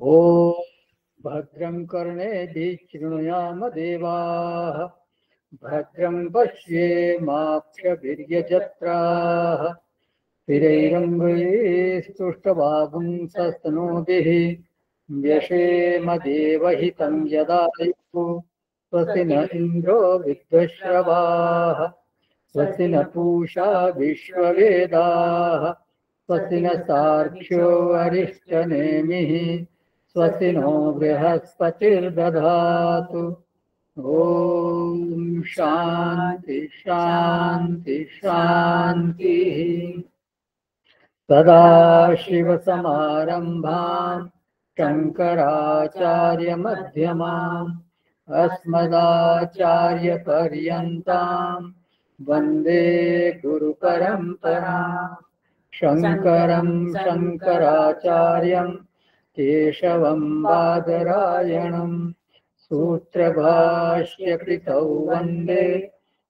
ॐ भद्रं कर्णेभिः शृणुयाम देवाः भद्रं पश्येमाक्षभिर्यजत्राः स्थिरैरङ्गैस्तुष्टवागुंसस्तनूभिः व्यशेम देवहितं यदायुः स्वस्ति न इन्द्रो विद्वश्रवाः स्वस्ति न पूषा विश्ववेदाः स्वस्ति न सार्क्ष्यो अरिष्टनेमिः स्वस्ति नो बृहस्पतिर्दधातु ॐ शान्ति शान्ति शान्तिः। सदाशिवसमारम्भाम् शङ्कराचार्यमध्यमाम् अस्मदाचार्यपर्यन्ताम् वन्दे गुरुपरम्पराम्। शङ्करं शङ्कराचार्यं केशवं बादरायणं सूत्रभाष्यकृतौ वन्दे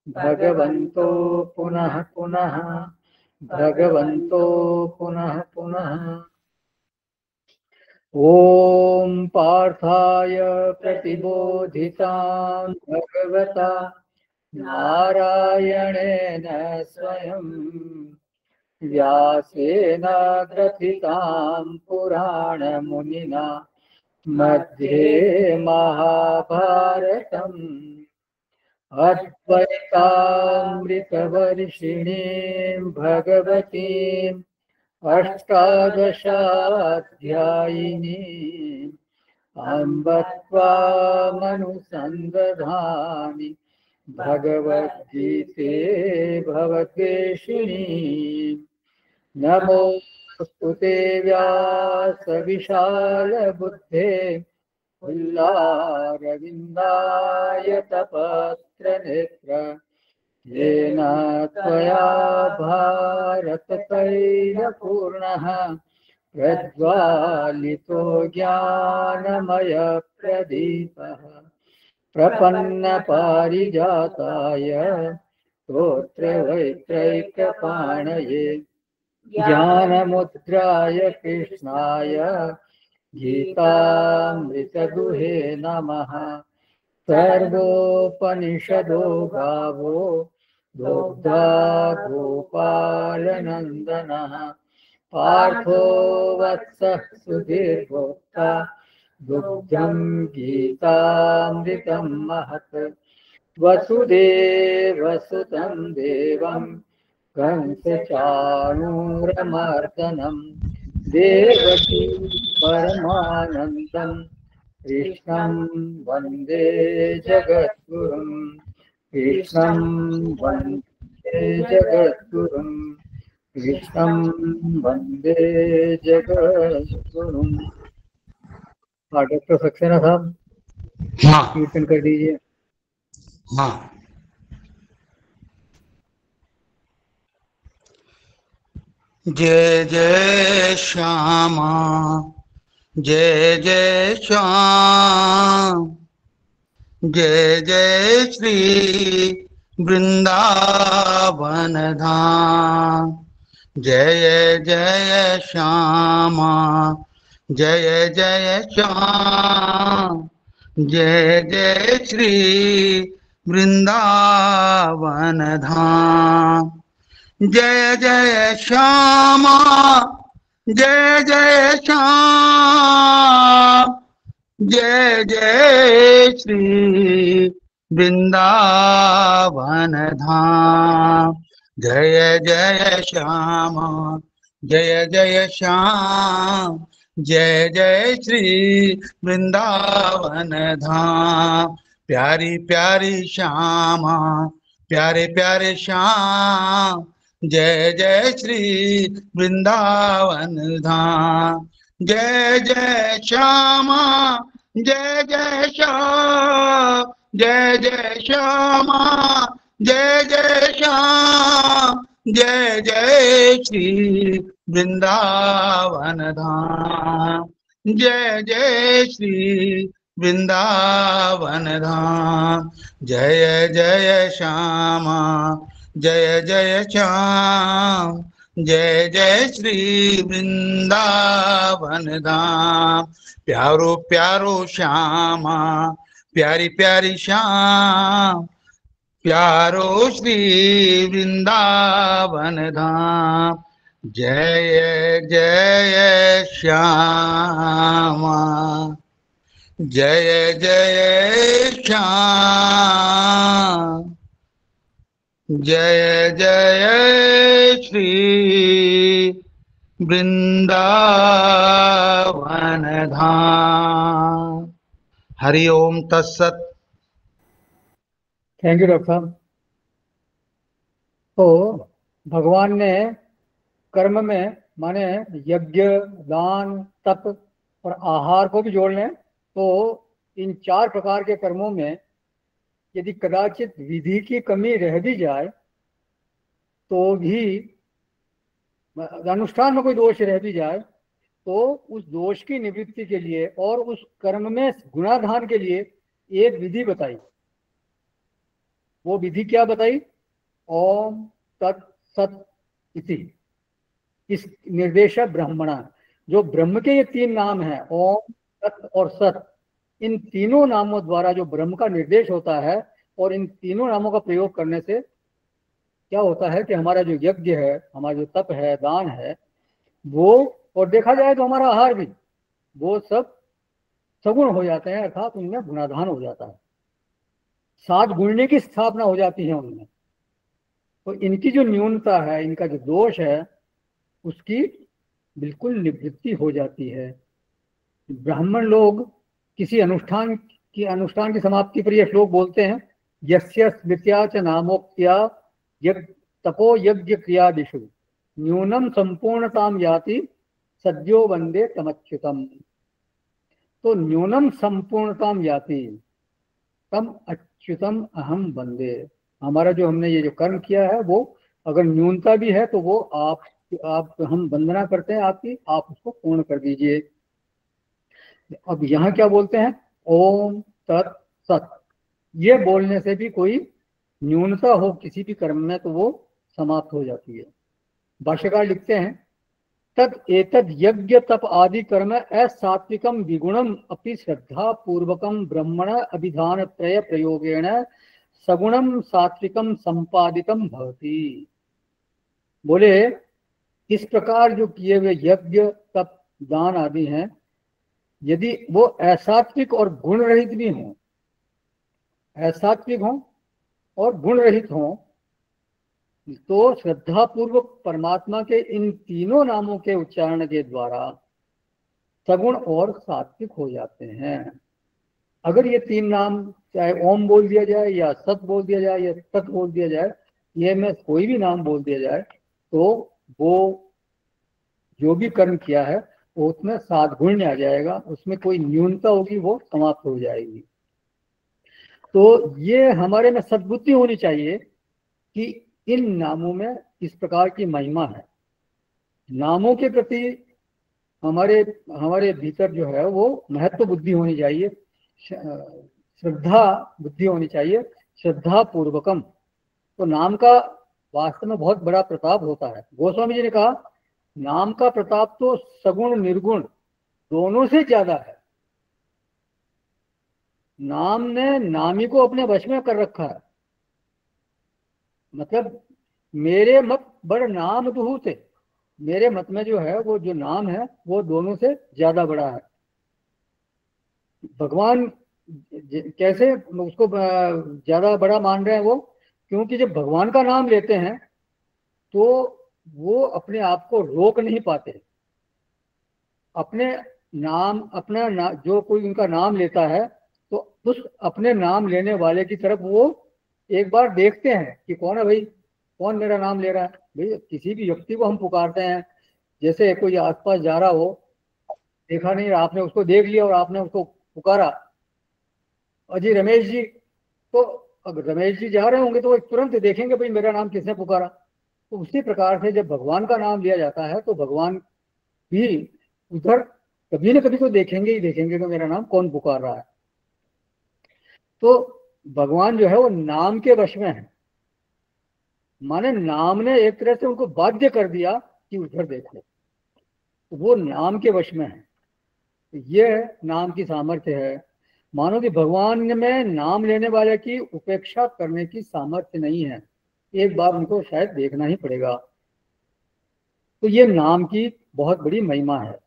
भगवन्तो पुनः पुनः भगवन्तो पुनः पुनः। ॐ पार्थाय प्रतिबोधितां भगवता नारायणेन स्वयं व्यासेन ग्रथितां पुराणमुनिना मध्ये महाभारतम् अद्वैतामृतवर्षिणीं भगवतीम् अष्टादशाध्यायिनीम् अम्ब त्वामनुसन्दधामि भगवद्गीते भवद्वेषिणीम्। नमोऽस्तुते व्यासविशालबुद्धे उल्लारविन्दायतपत्रनेत्र येन त्वया भारततैलपूर्णः प्रज्वालितो ज्ञानमयप्रदीपः प्रपन्नपारिजाताय स्तोत्रवैत्रैकपाणये ज्ञानमुद्राय कृष्णाय गीतामृतदुहे नमः। सर्वोपनिषदो गावो दुग्धा गोपालनन्दनः पार्थो वत्सः सुधीर्भोक्ता दुग्धं गीतामृतं महत्। वसुदेवसुतं देवं कंसचाणूरमर्दनं देवकी परमानन्दं कृष्णं वन्दे जगद्गुरुं कृष्णं वन्दे जगद्गुरुं कृष्णं वन्दे जगद्गुरुं। डॉक्टर सक्सेना साहब हाँ कीर्तन कर दीजिए। हाँ। जय जय श्यामा जय जय श्याम जय जय श्री वृंदावन धाम। जय जय श्यामा जय जय श्याम जय जय श्री वृंदावन धाम। जय जय श्यामा जय जय श्याम जय जय श्री वृंदावन धाम। जय जय श्यामा जय जय श्याम जय जय श्री वृंदावन धाम। प्यारी प्यारी श्यामा प्यारे प्यारे श्याम जय जय श्री वृंदावन धाम। जय जय श्यामा जय जय श्याम जय जय श्यामा जय जय श्याम जय जय श्री वृंदावन धाम। जय जय श्री वृंदावन धाम। जय जय श्यामा जय जय श्याम जय जय श्री वृंदावन धाम। प्यारो प्यारो श्यामा, प्यारी प्यारी श्याम, प्यारो श्री वृंदावन धाम। जय जय श्यामा, जय जय श्याम, जय जय श्री वृंदावन धाम। हरि ओम तत्सत। थैंक यू डॉक्टर साहब। तो भगवान ने कर्म में माने यज्ञ, दान, तप और आहार को भी जोड़ लें तो इन 4 प्रकार के कर्मों में यदि कदाचित विधि की कमी रह भी जाए तो भी, अनुष्ठान में कोई दोष रह भी जाए तो उस दोष की निवृत्ति के लिए और उस कर्म में गुणाधान के लिए एक विधि बताई। वो विधि क्या बताई? ओम तत् सत इति। इस निर्देश ब्रह्मणा, जो ब्रह्म के ये 3 नाम हैं, ओम तत् और सत, इन तीनों नामों द्वारा जो ब्रह्म का निर्देश होता है और इन तीनों नामों का प्रयोग करने से क्या होता है कि हमारा जो यज्ञ है, हमारा जो तप है, दान है, वो, और देखा जाए तो हमारा आहार भी, वो सब सगुण हो जाते हैं, अर्थात उनमें गुणाधान हो जाता है, 7 गुणने की स्थापना हो जाती है उनमें। तो इनकी जो न्यूनता है, इनका जो दोष है, उसकी बिल्कुल निवृत्ति हो जाती है। ब्राह्मण लोग किसी अनुष्ठान की समाप्ति पर यह श्लोक बोलते हैं, यस्य स्मृत्या च नामोक्त्या तपो यज्ञ क्रियादिषु न्यूनम संपूर्णताम याति सद्यो वंदे तमच्युतम। तो न्यूनम संपूर्णताम याति तम अच्युतम अहम वंदे। हमारा जो हमने ये जो कर्म किया है वो अगर न्यूनता भी है तो वो आप हम वंदना करते हैं आपकी, आप उसको पूर्ण कर दीजिए। अब यहाँ क्या बोलते हैं? ओम तत् सत। ये बोलने से भी कोई न्यूनता हो किसी भी कर्म में तो वो समाप्त हो जाती है। भाष्यकार लिखते हैं, तत् एतद् यज्ञ तप आदि कर्म असात्विकम विगुणम अपि श्रद्धा पूर्वकम ब्रह्मण अभिधान त्रय प्रयोगेण सगुणम सात्विकम संपादितम भवति। बोले इस प्रकार जो किए हुए यज्ञ तप दान आदि हैं, यदि वो असात्विक और गुण रहित भी हों, असात्विक हों और गुण रहित हों, तो श्रद्धा पूर्वक परमात्मा के इन तीनों नामों के उच्चारण के द्वारा सगुण और सात्विक हो जाते हैं। अगर ये 3 नाम, चाहे ओम बोल दिया जाए या सत बोल दिया जाए या तत् बोल दिया जाए, ये में कोई भी नाम बोल दिया जाए, तो वो जो भी कर्म किया है वो उसमें 7 गुण आ जाएगा, उसमें कोई न्यूनता होगी वो समाप्त हो जाएगी। तो ये हमारे में सद्बुद्धि होनी चाहिए कि इन नामों में इस प्रकार की महिमा है। नामों के प्रति हमारे भीतर जो है वो महत्व बुद्धि होनी चाहिए, श्रद्धा बुद्धि होनी चाहिए, श्रद्धा पूर्वकम। तो नाम का वास्तव में बहुत बड़ा प्रताप होता है। गोस्वामी जी ने कहा नाम का प्रताप तो सगुण निर्गुण दोनों से ज्यादा है। नाम ने नामी को अपने वश में कर रखा है। मतलब मेरे मत बड़ नाम दुहू थे, मेरे मत में जो है वो जो नाम है वो दोनों से ज्यादा बड़ा है। भगवान कैसे उसको ज्यादा बड़ा मान रहे हैं वो? क्योंकि जब भगवान का नाम लेते हैं तो वो अपने आप को रोक नहीं पाते। अपने नाम जो कोई उनका नाम लेता है तो उस अपने नाम लेने वाले की तरफ वो एक बार देखते हैं कि कौन है भाई, कौन मेरा नाम ले रहा है। भाई किसी भी व्यक्ति को हम पुकारते हैं, जैसे कोई आसपास जा रहा हो, देखा नहीं, आपने उसको देख लिया और आपने उसको पुकारा, अजी रमेश जी, तो अगर रमेश जी जा रहे होंगे तो वो तुरंत देखेंगे भाई मेरा नाम किसने पुकारा। तो उसी प्रकार से जब भगवान का नाम लिया जाता है तो भगवान भी उधर कभी न कभी तो देखेंगे ही देखेंगे कि मेरा नाम कौन पुकार रहा है। तो भगवान जो है वो नाम के वश में है। माने नाम ने एक तरह से उनको बाध्य कर दिया कि उधर देखो, वो नाम के वश में है। ये नाम की सामर्थ्य है। मानो कि भगवान में नाम लेने वाले की उपेक्षा करने की सामर्थ्य नहीं है, एक बार उनको शायद देखना ही पड़ेगा। तो ये नाम की बहुत बड़ी महिमा है।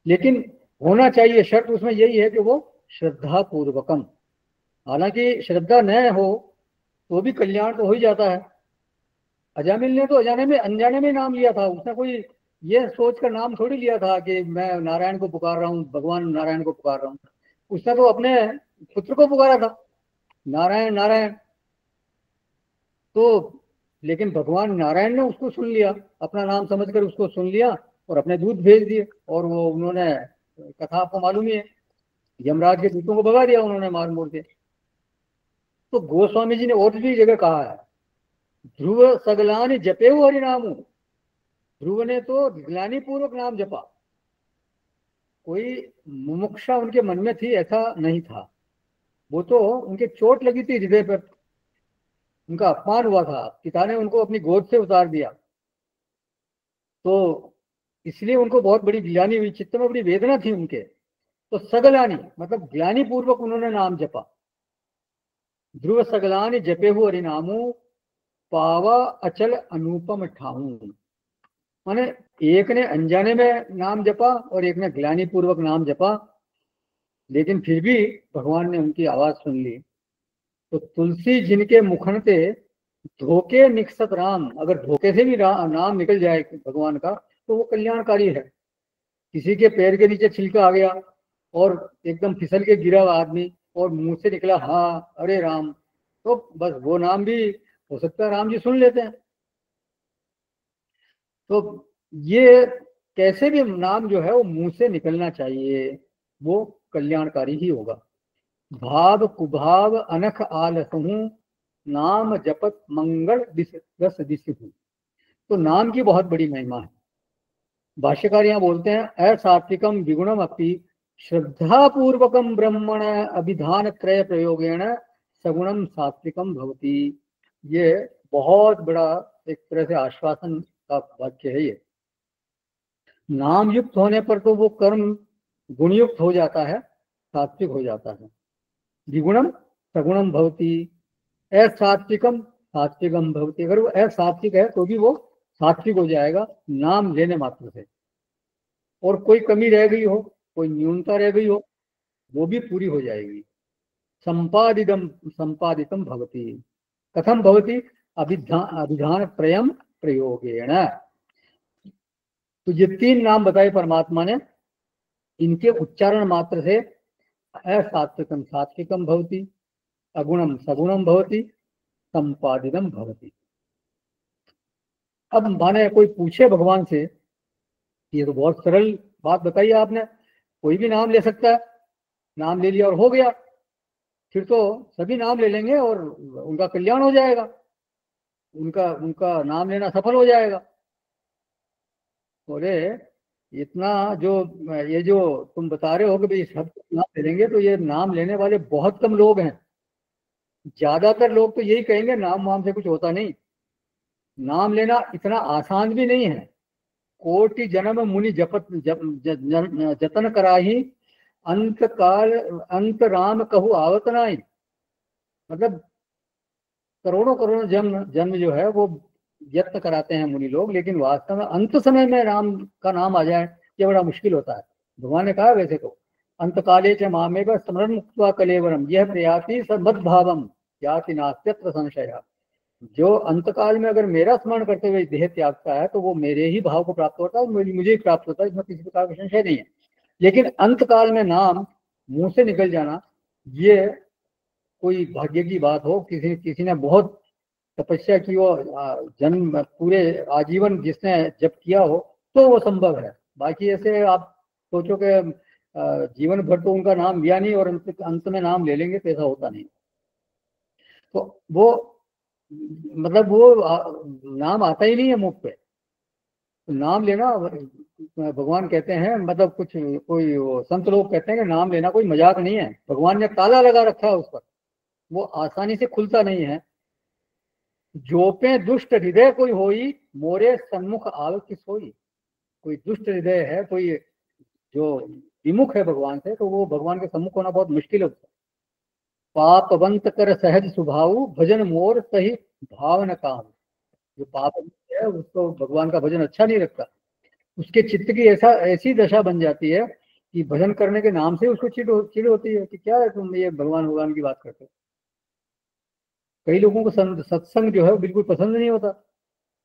लेकिन होना चाहिए, शर्त उसमें यही है कि वो श्रद्धा पूर्वकम। हालांकि श्रद्धा न हो तो भी कल्याण तो हो ही जाता है। अजामिल ने तो अजाने में अनजाने में नाम लिया था, उसने कोई ये सोच कर नाम थोड़ी लिया था कि मैं नारायण को पुकार रहा हूँ, भगवान नारायण को पुकार रहा हूँ। उसने तो अपने पुत्र को पुकारा था, नारायण नारायण। तो लेकिन भगवान नारायण ने उसको सुन लिया, अपना नाम समझकर उसको सुन लिया और अपने दूत भेज दिए, और वो उन्होंने, कथा आपको मालूम ही है, यमराज के दूतों को भगा दिया उन्होंने मार मोड़ के। तो गोस्वामी जी ने और भी जगह कहा है, ध्रुव सगलानि जपे हरि नामु। ध्रुव ने तो ग्लानि पूर्वक नाम जपा, कोई मुमुक्षा उनके मन में थी ऐसा नहीं था। वो तो उनके चोट लगी थी हृदय पर, उनका अपमान हुआ था, पिता ने उनको अपनी गोद से उतार दिया, तो इसलिए उनको बहुत बड़ी ग्लानि हुई, चित्त में बड़ी वेदना थी उनके। तो सगलानी मतलब ग्लानि पूर्वक उन्होंने नाम जपा। ध्रुव सगलानि जपे हु हरि नामु, पावा अचल अनुपम ठाऊ। माने एक ने अनजाने में नाम जपा और एक ने ग्लानि पूर्वक नाम जपा, लेकिन फिर भी भगवान ने उनकी आवाज सुन ली। तो तुलसी जिनके मुखन से धोखे निकसत राम, अगर धोखे से भी नाम निकल जाए भगवान का तो वो कल्याणकारी है। किसी के पैर के नीचे छिलका आ गया और एकदम फिसल के गिरा आदमी और मुंह से निकला हाँ अरे राम, तो बस वो नाम भी हो सकता है राम जी सुन लेते हैं। तो ये कैसे भी नाम जो है वो मुंह से निकलना चाहिए, वो कल्याणकारी ही होगा। भाव कुभाव अनख आलसहु, नाम जपत मंगल रस दिशहु। तो नाम की बहुत बड़ी महिमा है। भाष्यकार यहाँ बोलते हैं असात्विकम विगुणम अपि श्रद्धा पूर्वकम ब्रह्मण अभिधान त्रय प्रयोगेण सगुणम सात्विकम भवति। ये बहुत बड़ा एक तरह से आश्वासन का वाक्य है। ये नाम युक्त होने पर तो वो कर्म गुणयुक्त हो जाता है, सात्विक हो जाता है। विगुणम सगुणम भवति, असात्विकम सात्विकम भवति। अगर वो असात्विक है तो भी वो सात्विक हो जाएगा नाम लेने मात्र से। और कोई कमी रह गई हो, कोई न्यूनता रह गई हो, वो भी पूरी हो जाएगी। संपादितम संपादितम भवति। कथम भवति? अभिधान त्रयम प्रयोगेण। तो ये तीन नाम बताए परमात्मा ने, इनके उच्चारण मात्र से असात्विकम सात्विकम भवति, अगुणम सगुणम भवति, संपादितम भवति। अब माने कोई पूछे भगवान से, ये तो बहुत सरल बात बताई आपने, कोई भी नाम ले सकता है, नाम ले लिया और हो गया, फिर तो सभी नाम ले लेंगे और उनका कल्याण हो जाएगा, उनका उनका नाम लेना सफल हो जाएगा। बोले इतना जो ये जो तुम बता रहे हो कि भाई सब नाम ले लेंगे, तो ये नाम लेने वाले बहुत कम लोग हैं। ज्यादातर लोग तो यही कहेंगे नाम वाम से कुछ होता नहीं। नाम लेना इतना आसान भी नहीं है। कोटि जन्म मुनि जपत जतन कराही, अंत काल अंत राम कहु आवत नाई। मतलब करोड़ों करोड़ों जन्म जन्म जो है वो यत्न कराते हैं मुनि लोग, लेकिन वास्तव में अंत समय में राम का नाम आ जाए ये बड़ा मुश्किल होता है। भगवान ने कहा वैसे तो अंत काले च मामेव स्मरण मुक्त्वा कलेवरम यह प्रयाति सद्भावम याति नास्त्यत्र संशय। जो अंतकाल में अगर मेरा स्मरण करते हुए देह त्यागता है तो वो मेरे ही भाव को प्राप्त होता है, मुझे ही प्राप्त होता है, इसमें किसी प्रकार का संशय नहीं है। लेकिन अंतकाल में नाम मुंह से निकल जाना ये कोई भाग्य की बात हो, किसी ने बहुत तपस्या की हो, जन्म पूरे आजीवन जिसने जप किया हो तो वो संभव है। बाकी ऐसे आप सोचो कि जीवन भर तो उनका नाम लिया नहीं और अंत में नाम ले लेंगे तो ऐसा होता नहीं। तो वो मतलब वो नाम आता ही नहीं है मुख पे। नाम लेना भगवान कहते हैं, मतलब कुछ कोई संत लोग कहते हैं कि नाम लेना कोई मजाक नहीं है। भगवान ने ताला लगा रखा है उस पर, वो आसानी से खुलता नहीं है। जो पे दुष्ट हृदय कोई होई, मोरे सन्मुख आव किस होई। कोई दुष्ट हृदय है, कोई जो विमुख है भगवान से, तो वो भगवान के सम्मुख होना बहुत मुश्किल होता है। पापवंत कर सहज स्वभाव, भजन मोर सही भाव न काम। जो पाप है उसको भगवान का भजन अच्छा नहीं लगता, उसके चित्त की ऐसी दशा बन जाती है कि भजन करने के नाम से उसको चिढ़ होती है कि क्या है तुम ये भगवान भगवान की बात करते हो। कई लोगों को सत्संग जो है वो बिल्कुल पसंद नहीं होता,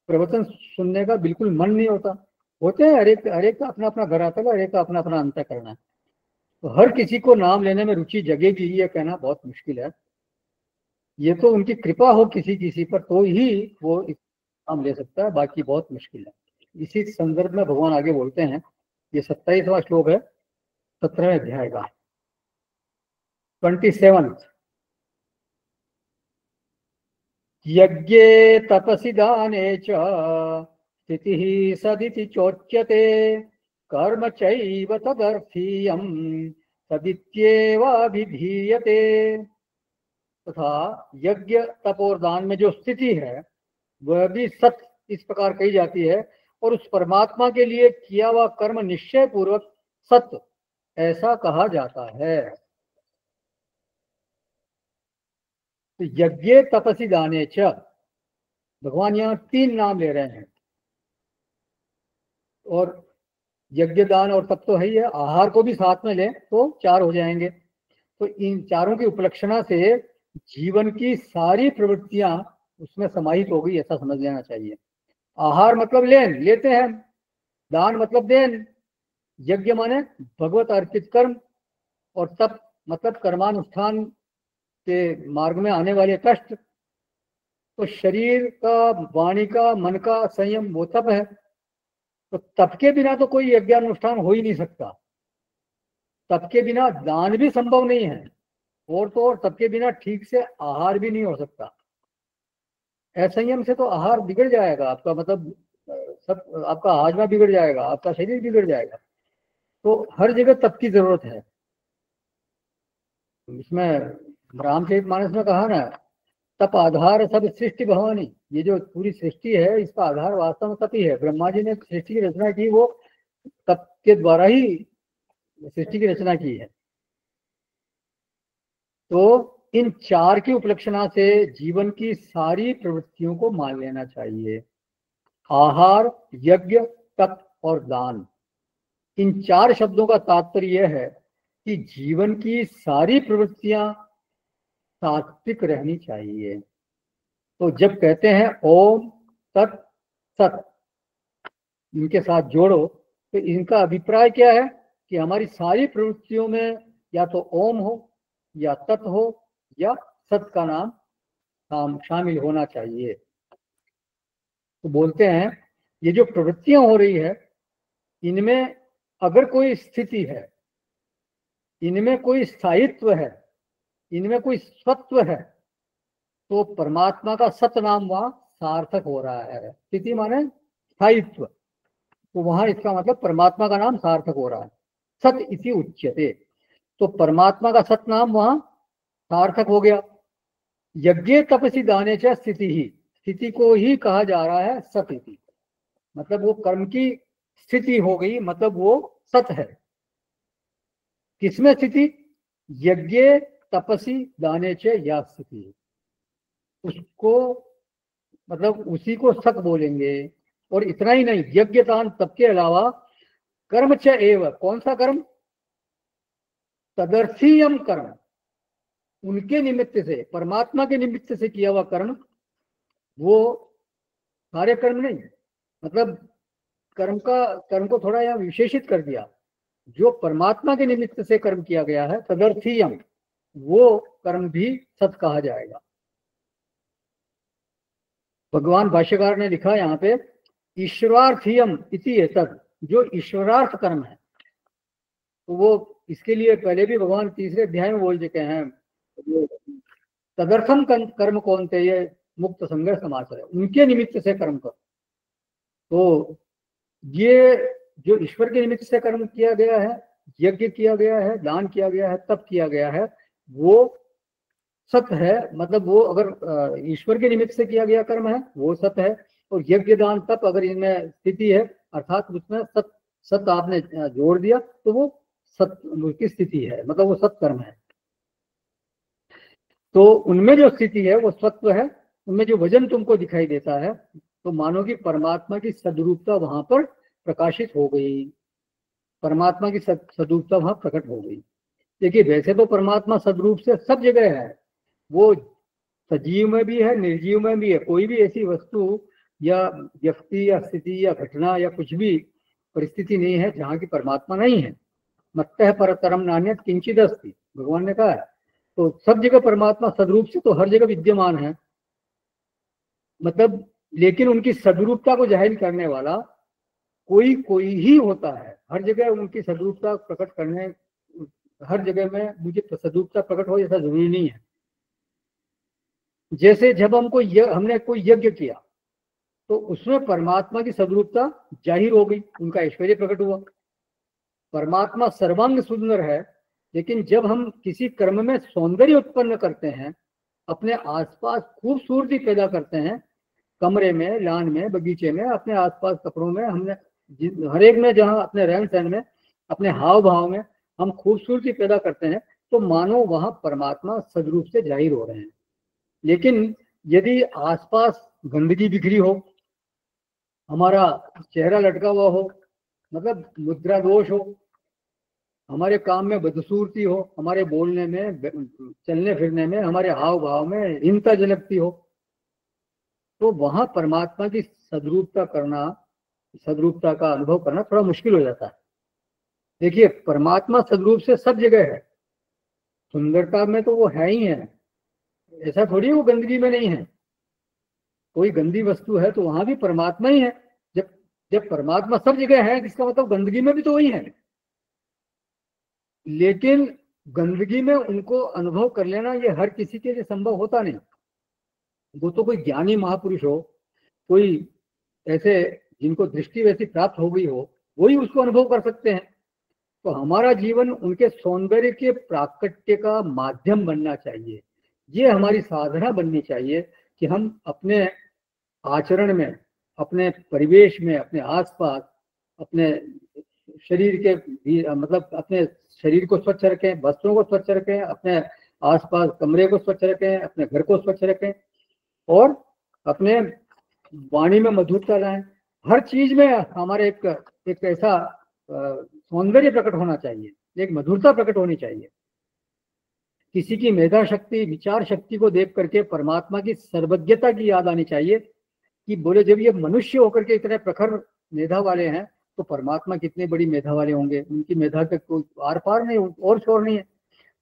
प्रवचन सुनने का बिल्कुल मन नहीं होता। होते हैं, हर एक का अपना अपना घर आता है, हर एक का अपना अपना अंतर करना है। तो हर किसी को नाम लेने में रुचि जगेगी ये कहना बहुत मुश्किल है। ये तो उनकी कृपा हो किसी किसी पर तो ही वो नाम ले सकता है, बाकी बहुत मुश्किल है। इसी संदर्भ में भगवान आगे बोलते हैं, ये 27वां श्लोक है 17वें अध्याय का, 27। यज्ञे तपसि दाने च स्थितिः सदिति चोच्यते, कर्म चैव तदर्थीयं सदित्येवाभिधीयते। तथा यज्ञ तप और दान में जो स्थिति है वह भी सत इस प्रकार कही जाती है, और उस परमात्मा के लिए किया हुआ कर्म निश्चय पूर्वक सत्य ऐसा कहा जाता है। तो यज्ञ तपसि दाने च, भगवान यहाँ 3 नाम ले रहे हैं। और यज्ञ दान और तप तो है ही है, आहार को भी साथ में लें तो 4 हो जाएंगे। तो इन चारों की उपलक्षणा से जीवन की सारी प्रवृत्तियां उसमें समाहित हो गई, ऐसा समझ लेना चाहिए। आहार मतलब लेते हैं, दान मतलब देन, यज्ञ माने भगवत अर्पित कर्म, और तप मतलब कर्मानुष्ठान के मार्ग में आने वाले कष्ट। तो शरीर का, वाणी का, मन का संयम वो तप है। तो तप के बिना तो कोई यज्ञानुष्ठान हो ही नहीं सकता, तप के बिना दान भी संभव नहीं है, और तो और तप के बिना ठीक से आहार भी नहीं हो सकता। असंयम से तो आहार बिगड़ जाएगा आपका, मतलब सब आपका हाजमा बिगड़ जाएगा, आपका शरीर बिगड़ जाएगा। तो हर जगह तप की जरूरत है। इसमें रामचरितमानस में कहा ना, तप आधार सब सृष्टि भवानी। ये जो पूरी सृष्टि है इसका आधार वास्तव में तप ही है। ब्रह्मा जी ने सृष्टि की रचना की, वो तप के द्वारा ही सृष्टि की रचना की है। तो इन 4 की उपलक्षणा से जीवन की सारी प्रवृत्तियों को मान लेना चाहिए। आहार, यज्ञ, तप और दान, इन 4 शब्दों का तात्पर्य यह है कि जीवन की सारी प्रवृत्तियां सात्विक रहनी चाहिए। तो जब कहते हैं ओम तत् सत, इनके साथ जोड़ो, तो इनका अभिप्राय क्या है कि हमारी सारी प्रवृत्तियों में या तो ओम हो, या तत् हो, या सत का नाम शामिल होना चाहिए। तो बोलते हैं ये जो प्रवृत्तियां हो रही है, इनमें अगर कोई स्थिति है, इनमें कोई स्थायित्व है, इनमें कोई स्वत्व है, तो परमात्मा का सत नाम वहां सार्थक हो रहा है। स्थिति माने स्थायित्व, तो वहां इसका मतलब परमात्मा का नाम सार्थक हो रहा है। सत इति उच्यते, तो परमात्मा का सत नाम वहां सार्थक हो गया। यज्ञ तपसी दाने च स्थिति ही, स्थिति को ही कहा जा रहा है सत इति, मतलब वो कर्म की स्थिति हो गई, मतलब वो सत है। किसमें स्थिति? यज्ञ तपसी दाने च या स्थिति, उसको मतलब उसी को सत बोलेंगे। और इतना ही नहीं, यज्ञ दान तप के अलावा कर्म च एव, कौन सा कर्म? तदर्थीयम कर्म, उनके निमित्त से, परमात्मा के निमित्त से किया हुआ कर्म, वो सारे कर्म नहीं, मतलब कर्म को थोड़ा यहाँ विशेषित कर दिया। जो परमात्मा के निमित्त से कर्म किया गया है तदर्थीयम, वो कर्म भी सत कहा जाएगा। भगवान भाष्यकार ने लिखा यहाँ पे ईश्वरार्थीयम इति एतद, जो ईश्वरार्थ कर्म है, तो वो इसके लिए पहले भी भगवान 3रे अध्याय में बोल चुके हैं। तदर्थम कर्म कौन थे? ये मुक्त संघर्ष समाचार है, उनके निमित्त से कर्म करो। तो ये जो ईश्वर के निमित्त से कर्म किया गया है, यज्ञ किया गया है, दान किया गया है, तप किया गया है, वो सत्य है, मतलब वो अगर ईश्वर के निमित्त से किया गया कर्म है वो सत्य है, और यज्ञ दान तप अगर इनमें स्थिति है अर्थात उसमें सत्य आपने जोड़ दिया तो वो सत्य की स्थिति है, मतलब वो सत्कर्म है। तो उनमें जो स्थिति है वो सत्व है, उनमें जो वजन तुमको दिखाई देता है तो मानो कि परमात्मा की सद्रूपता वहां पर प्रकाशित हो गई, परमात्मा की सद्रूपता वहां प्रकट हो गई। देखिए वैसे तो परमात्मा सद्रूप से सब जगह है, वो सजीव में भी है निर्जीव में भी है, कोई भी ऐसी वस्तु या व्यक्ति या स्थिति या घटना या कुछ भी परिस्थिति नहीं है जहाँ की परमात्मा नहीं है। मत्तः परतरम नान्यत् किंचित् अस्ति, भगवान ने कहा है। तो सब जगह परमात्मा सद्रूप से तो हर जगह विद्यमान है, मतलब लेकिन उनकी सद्रूपता को जाहिर करने वाला कोई कोई ही होता है। हर जगह उनकी सद्रूपता प्रकट करने, हर जगह में मुझे सद्रूपता प्रकट हो ऐसा जरूरी नहीं है। जैसे जब हमने कोई यज्ञ किया तो उसमें परमात्मा की सद्रूपता जाहिर हो गई, उनका ऐश्वर्य प्रकट हुआ। परमात्मा सर्वांग सुंदर है, लेकिन जब हम किसी कर्म में सौंदर्य उत्पन्न करते हैं, अपने आसपास खूबसूरती पैदा करते हैं, कमरे में, लान में, बगीचे में, अपने आसपास कपड़ों में, हमने हर एक में जहाँ अपने रहन सहन में, अपने हाव भाव में हम खूबसूरती पैदा करते हैं तो मानो वहां परमात्मा सद्रूप से जाहिर हो रहे हैं। लेकिन यदि आसपास गंदगी बिखरी हो, हमारा चेहरा लटका हुआ हो, मतलब मुद्रा दोष हो, हमारे काम में बदसूरती हो, हमारे बोलने में, चलने फिरने में, हमारे हाव भाव में हीनता झलकती हो, तो वहां परमात्मा की सद्रूपता का अनुभव करना थोड़ा मुश्किल हो जाता है। देखिए परमात्मा सद्रूप से सब जगह है, सुंदरता में तो वो है ही है, ऐसा थोड़ी वो गंदगी में नहीं है। कोई गंदी वस्तु है तो वहां भी परमात्मा ही है। जब जब परमात्मा सब जगह है इसका मतलब गंदगी में भी तो वही है, लेकिन गंदगी में उनको अनुभव कर लेना ये हर किसी के लिए संभव होता नहीं। वो तो कोई ज्ञानी महापुरुष हो, कोई ऐसे जिनको दृष्टि वैसी प्राप्त हो गई हो, वही उसको अनुभव कर सकते हैं। तो हमारा जीवन उनके सौंदर्य के प्राकट्य का माध्यम बनना चाहिए, ये हमारी साधना बननी चाहिए कि हम अपने आचरण में, अपने परिवेश में, अपने आसपास, अपने शरीर के भी, मतलब अपने शरीर को स्वच्छ रखें, वस्त्रों को स्वच्छ रखें, अपने आसपास कमरे को स्वच्छ रखें, अपने घर को स्वच्छ रखें, और अपने वाणी में मधुरता लाएं। हर चीज में हमारे एक ऐसा सौंदर्य प्रकट होना चाहिए, एक मधुरता प्रकट होनी चाहिए। किसी की मेधा शक्ति, विचार शक्ति को देख करके परमात्मा की सर्वज्ञता की याद आनी चाहिए कि बोले जब ये मनुष्य होकर के इतने प्रखर मेधा वाले हैं तो परमात्मा कितने बड़ी मेधा वाले होंगे, उनकी मेधा के कोई आर पार नहीं, और छोर नहीं है।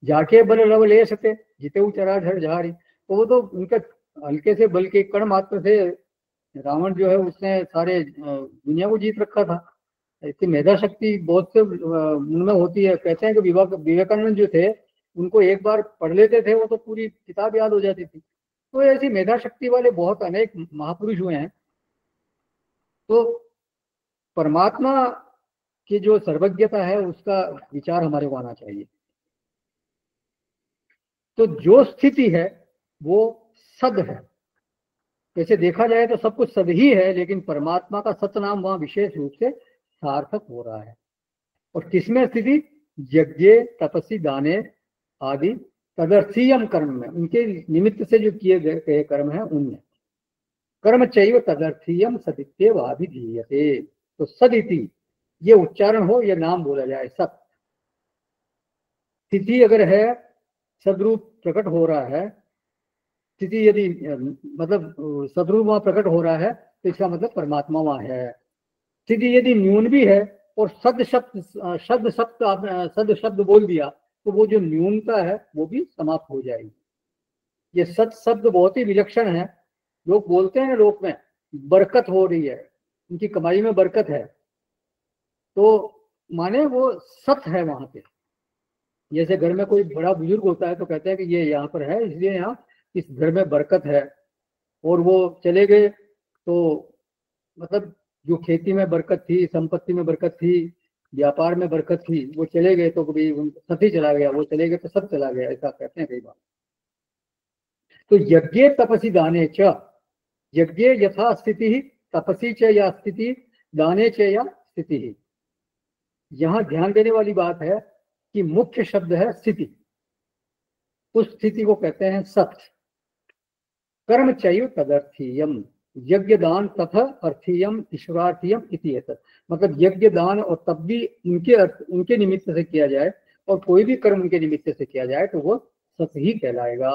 जाके बल लव ले सके जिते उचरा झर झारी, तो वो तो उनका हल्के से बल के कण मात्र से रावण जो है उसने सारे दुनिया को जीत रखा था। ऐसी मेधा शक्ति बहुत से उनमें होती है। कहते हैं कि विवेकानंद जो थे उनको एक बार पढ़ लेते थे वो तो पूरी किताब याद हो जाती थी। तो ऐसी मेधा शक्ति वाले बहुत अनेक महापुरुष हुए हैं। तो परमात्मा की जो सर्वज्ञता है उसका विचार हमारे को आना चाहिए। तो जो स्थिति है वो सद है। वैसे देखा जाए तो सब कुछ सद ही है, लेकिन परमात्मा का सत नाम वहां विशेष रूप से सार्थक हो रहा है। और किसमें स्थिति? यज्ञ, तपस्वी, दाने आदि तदर्थीयम कर्म में, उनके निमित्त से जो किए गए कर्म है उनमें। कर्म चैव तदर्थीयम सदित्येव अभिधीयते। तो सदिति ये उच्चारण हो, ये नाम बोला जाए सत। स्थिति अगर है, सदरूप प्रकट हो रहा है, स्थिति यदि मतलब सदरूप वहां प्रकट हो रहा है तो इसका मतलब परमात्मा वहां है। स्थिति यदि न्यून भी है और सद शब्द बोल दिया तो वो जो न्यूनता है वो भी समाप्त हो जाएगी। ये सत शब्द बहुत ही विलक्षण है। लोग बोलते हैं लोक में बरकत हो रही है, उनकी कमाई में बरकत है, तो माने वो सत है वहां पे। जैसे घर में कोई बड़ा बुजुर्ग होता है तो कहते हैं कि ये यहाँ पर है इसलिए यहाँ इस घर में बरकत है, और वो चले गए तो मतलब जो खेती में बरकत थी, संपत्ति में बरकत थी, व्यापार में बरकत थी, वो चले गए तो कभी सत ही चला गया, वो चले गए तो सब चला गया, ऐसा कहते हैं कई बार। तो यज्ञे तपसी दाने च, यज्ञे यथा स्थिति तपसी च या स्थिति, दाने च या स्थिति। यहां ध्यान देने वाली बात है कि मुख्य शब्द है स्थिति, उस स्थिति को कहते हैं सत। कर्म चैव तदर्थीयम, यज्ञ दान तथा अर्थीयम ईश्वरार्थीयम इति एतत्। मतलब यज्ञ दान और तब भी उनके निमित्त से किया जाए, और कोई भी कर्म उनके निमित्त से किया जाए तो वो सत ही कहलाएगा।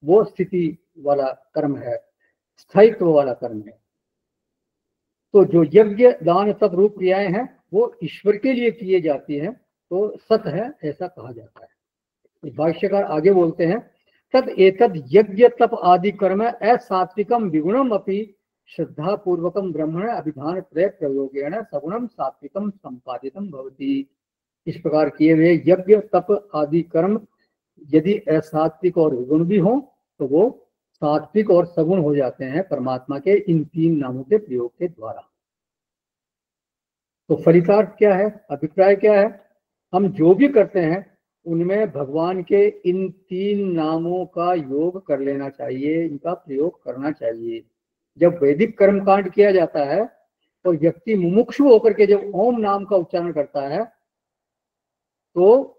वो स्थिति वाला कर्म है, स्थायित्व वाला कर्म है। तो जो यज्ञ दान तप रूप क्रियाएं हैं वो ईश्वर के लिए किए जाती हैं, तो सत है ऐसा कहा जाता है। भाष्यकार आगे बोलते हैं, तद एतद यज्ञ तप आदि कर्म असात्विकम विगुणम अपि श्रद्धा पूर्वकम ब्रह्मण अभिधान त्रय प्रयोगेण सगुणम सात्विकम संपादितम भवति। इस प्रकार किए हुए यज्ञ तप आदि कर्म यदि असात्विक और विगुण भी हो तो वो सात्विक और सगुण हो जाते हैं परमात्मा के इन तीन नामों के प्रयोग के द्वारा। तो फलितार्थ क्या है, अभिप्राय क्या है? हम जो भी करते हैं उनमें भगवान के इन तीन नामों का योग कर लेना चाहिए, इनका प्रयोग करना चाहिए। जब वैदिक कर्मकांड किया जाता है और व्यक्ति मुमुक्षु होकर के जब ओम नाम का उच्चारण करता है तो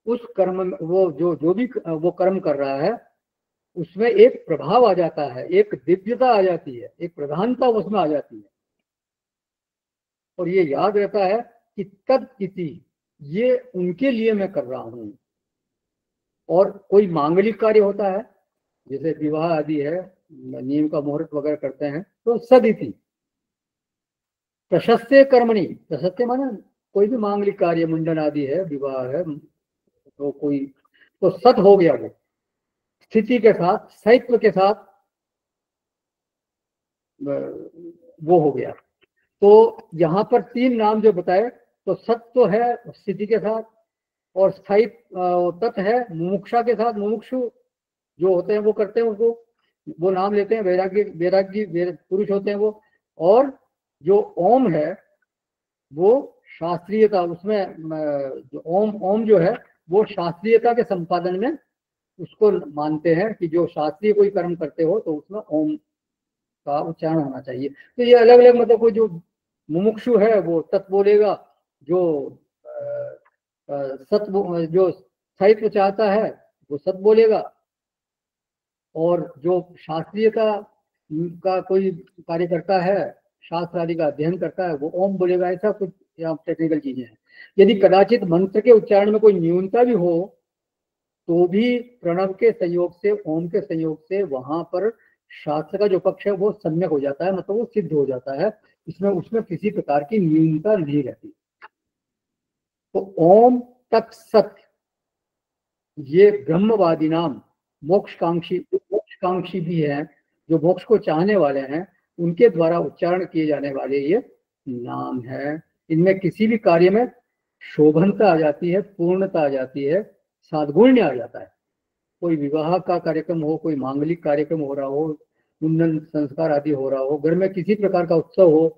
उस कर्म में वो जो भी वो कर्म कर रहा है उसमें एक प्रभाव आ जाता है, एक दिव्यता आ जाती है, एक प्रधानता उसमें आ जाती है। और ये याद रहता है कि तद इति, ये उनके लिए मैं कर रहा हूं। और कोई मांगलिक कार्य होता है जैसे विवाह आदि है, नियम का मुहूर्त वगैरह करते हैं तो सदिति। प्रशस्ते कर्मणि, प्रशस्ते माने कोई भी मांगलिक कार्य, मुंडन आदि है, विवाह है, तो कोई तो सत हो गया, वो स्थिति के साथ, स्थायित्व के साथ वो हो गया। तो यहाँ पर तीन नाम जो बताए, तो सत तो है स्थिति के साथ, और स्थायित्व तत् है मुमुक्षा के साथ। मुमुक्षु जो होते हैं वो करते हैं, उनको वो नाम लेते हैं, वैरागी पुरुष होते हैं वो। और जो ओम है वो शास्त्रीयता, उसमें जो ओम जो है वो शास्त्रीयता के संपादन में उसको मानते हैं कि जो शास्त्रीय कोई कर्म करते हो तो उसमें ओम का उच्चारण होना चाहिए। तो ये अलग अलग, मतलब कोई जो मुमुक्षु है वो तत् बोलेगा, जो सत जो स्थायित्व चाहता है वो सत बोलेगा, और जो शास्त्रीयता का कोई कार्य करता है, शास्त्र आदि का अध्ययन करता है, वो ओम बोलेगा। ऐसा कुछ यहाँ टेक्निकल चीजें हैं। यदि कदाचित मंत्र के उच्चारण में कोई न्यूनता भी हो तो भी प्रणव के संयोग से, ओम के संयोग से वहां पर शास्त्र का जो पक्ष है वो सम्यक हो जाता है, मतलब वो सिद्ध हो जाता है। इसमें उसमें किसी प्रकार की न्यूनता नहीं रहती। तो ओम तत्सत, ये ब्रह्मवादी नाम, मोक्षकांक्षी भी है, जो मोक्ष को चाहने वाले हैं उनके द्वारा उच्चारण किए जाने वाले ये नाम है। इनमें किसी भी कार्य में शोभनता आ जाती है, पूर्णता आ जाती है, साद्गुण्य आ जाता है। कोई विवाह का कार्यक्रम हो, कोई मांगलिक कार्यक्रम हो रहा हो, मुंडन संस्कार आदि हो रहा हो, घर में किसी प्रकार का उत्सव हो,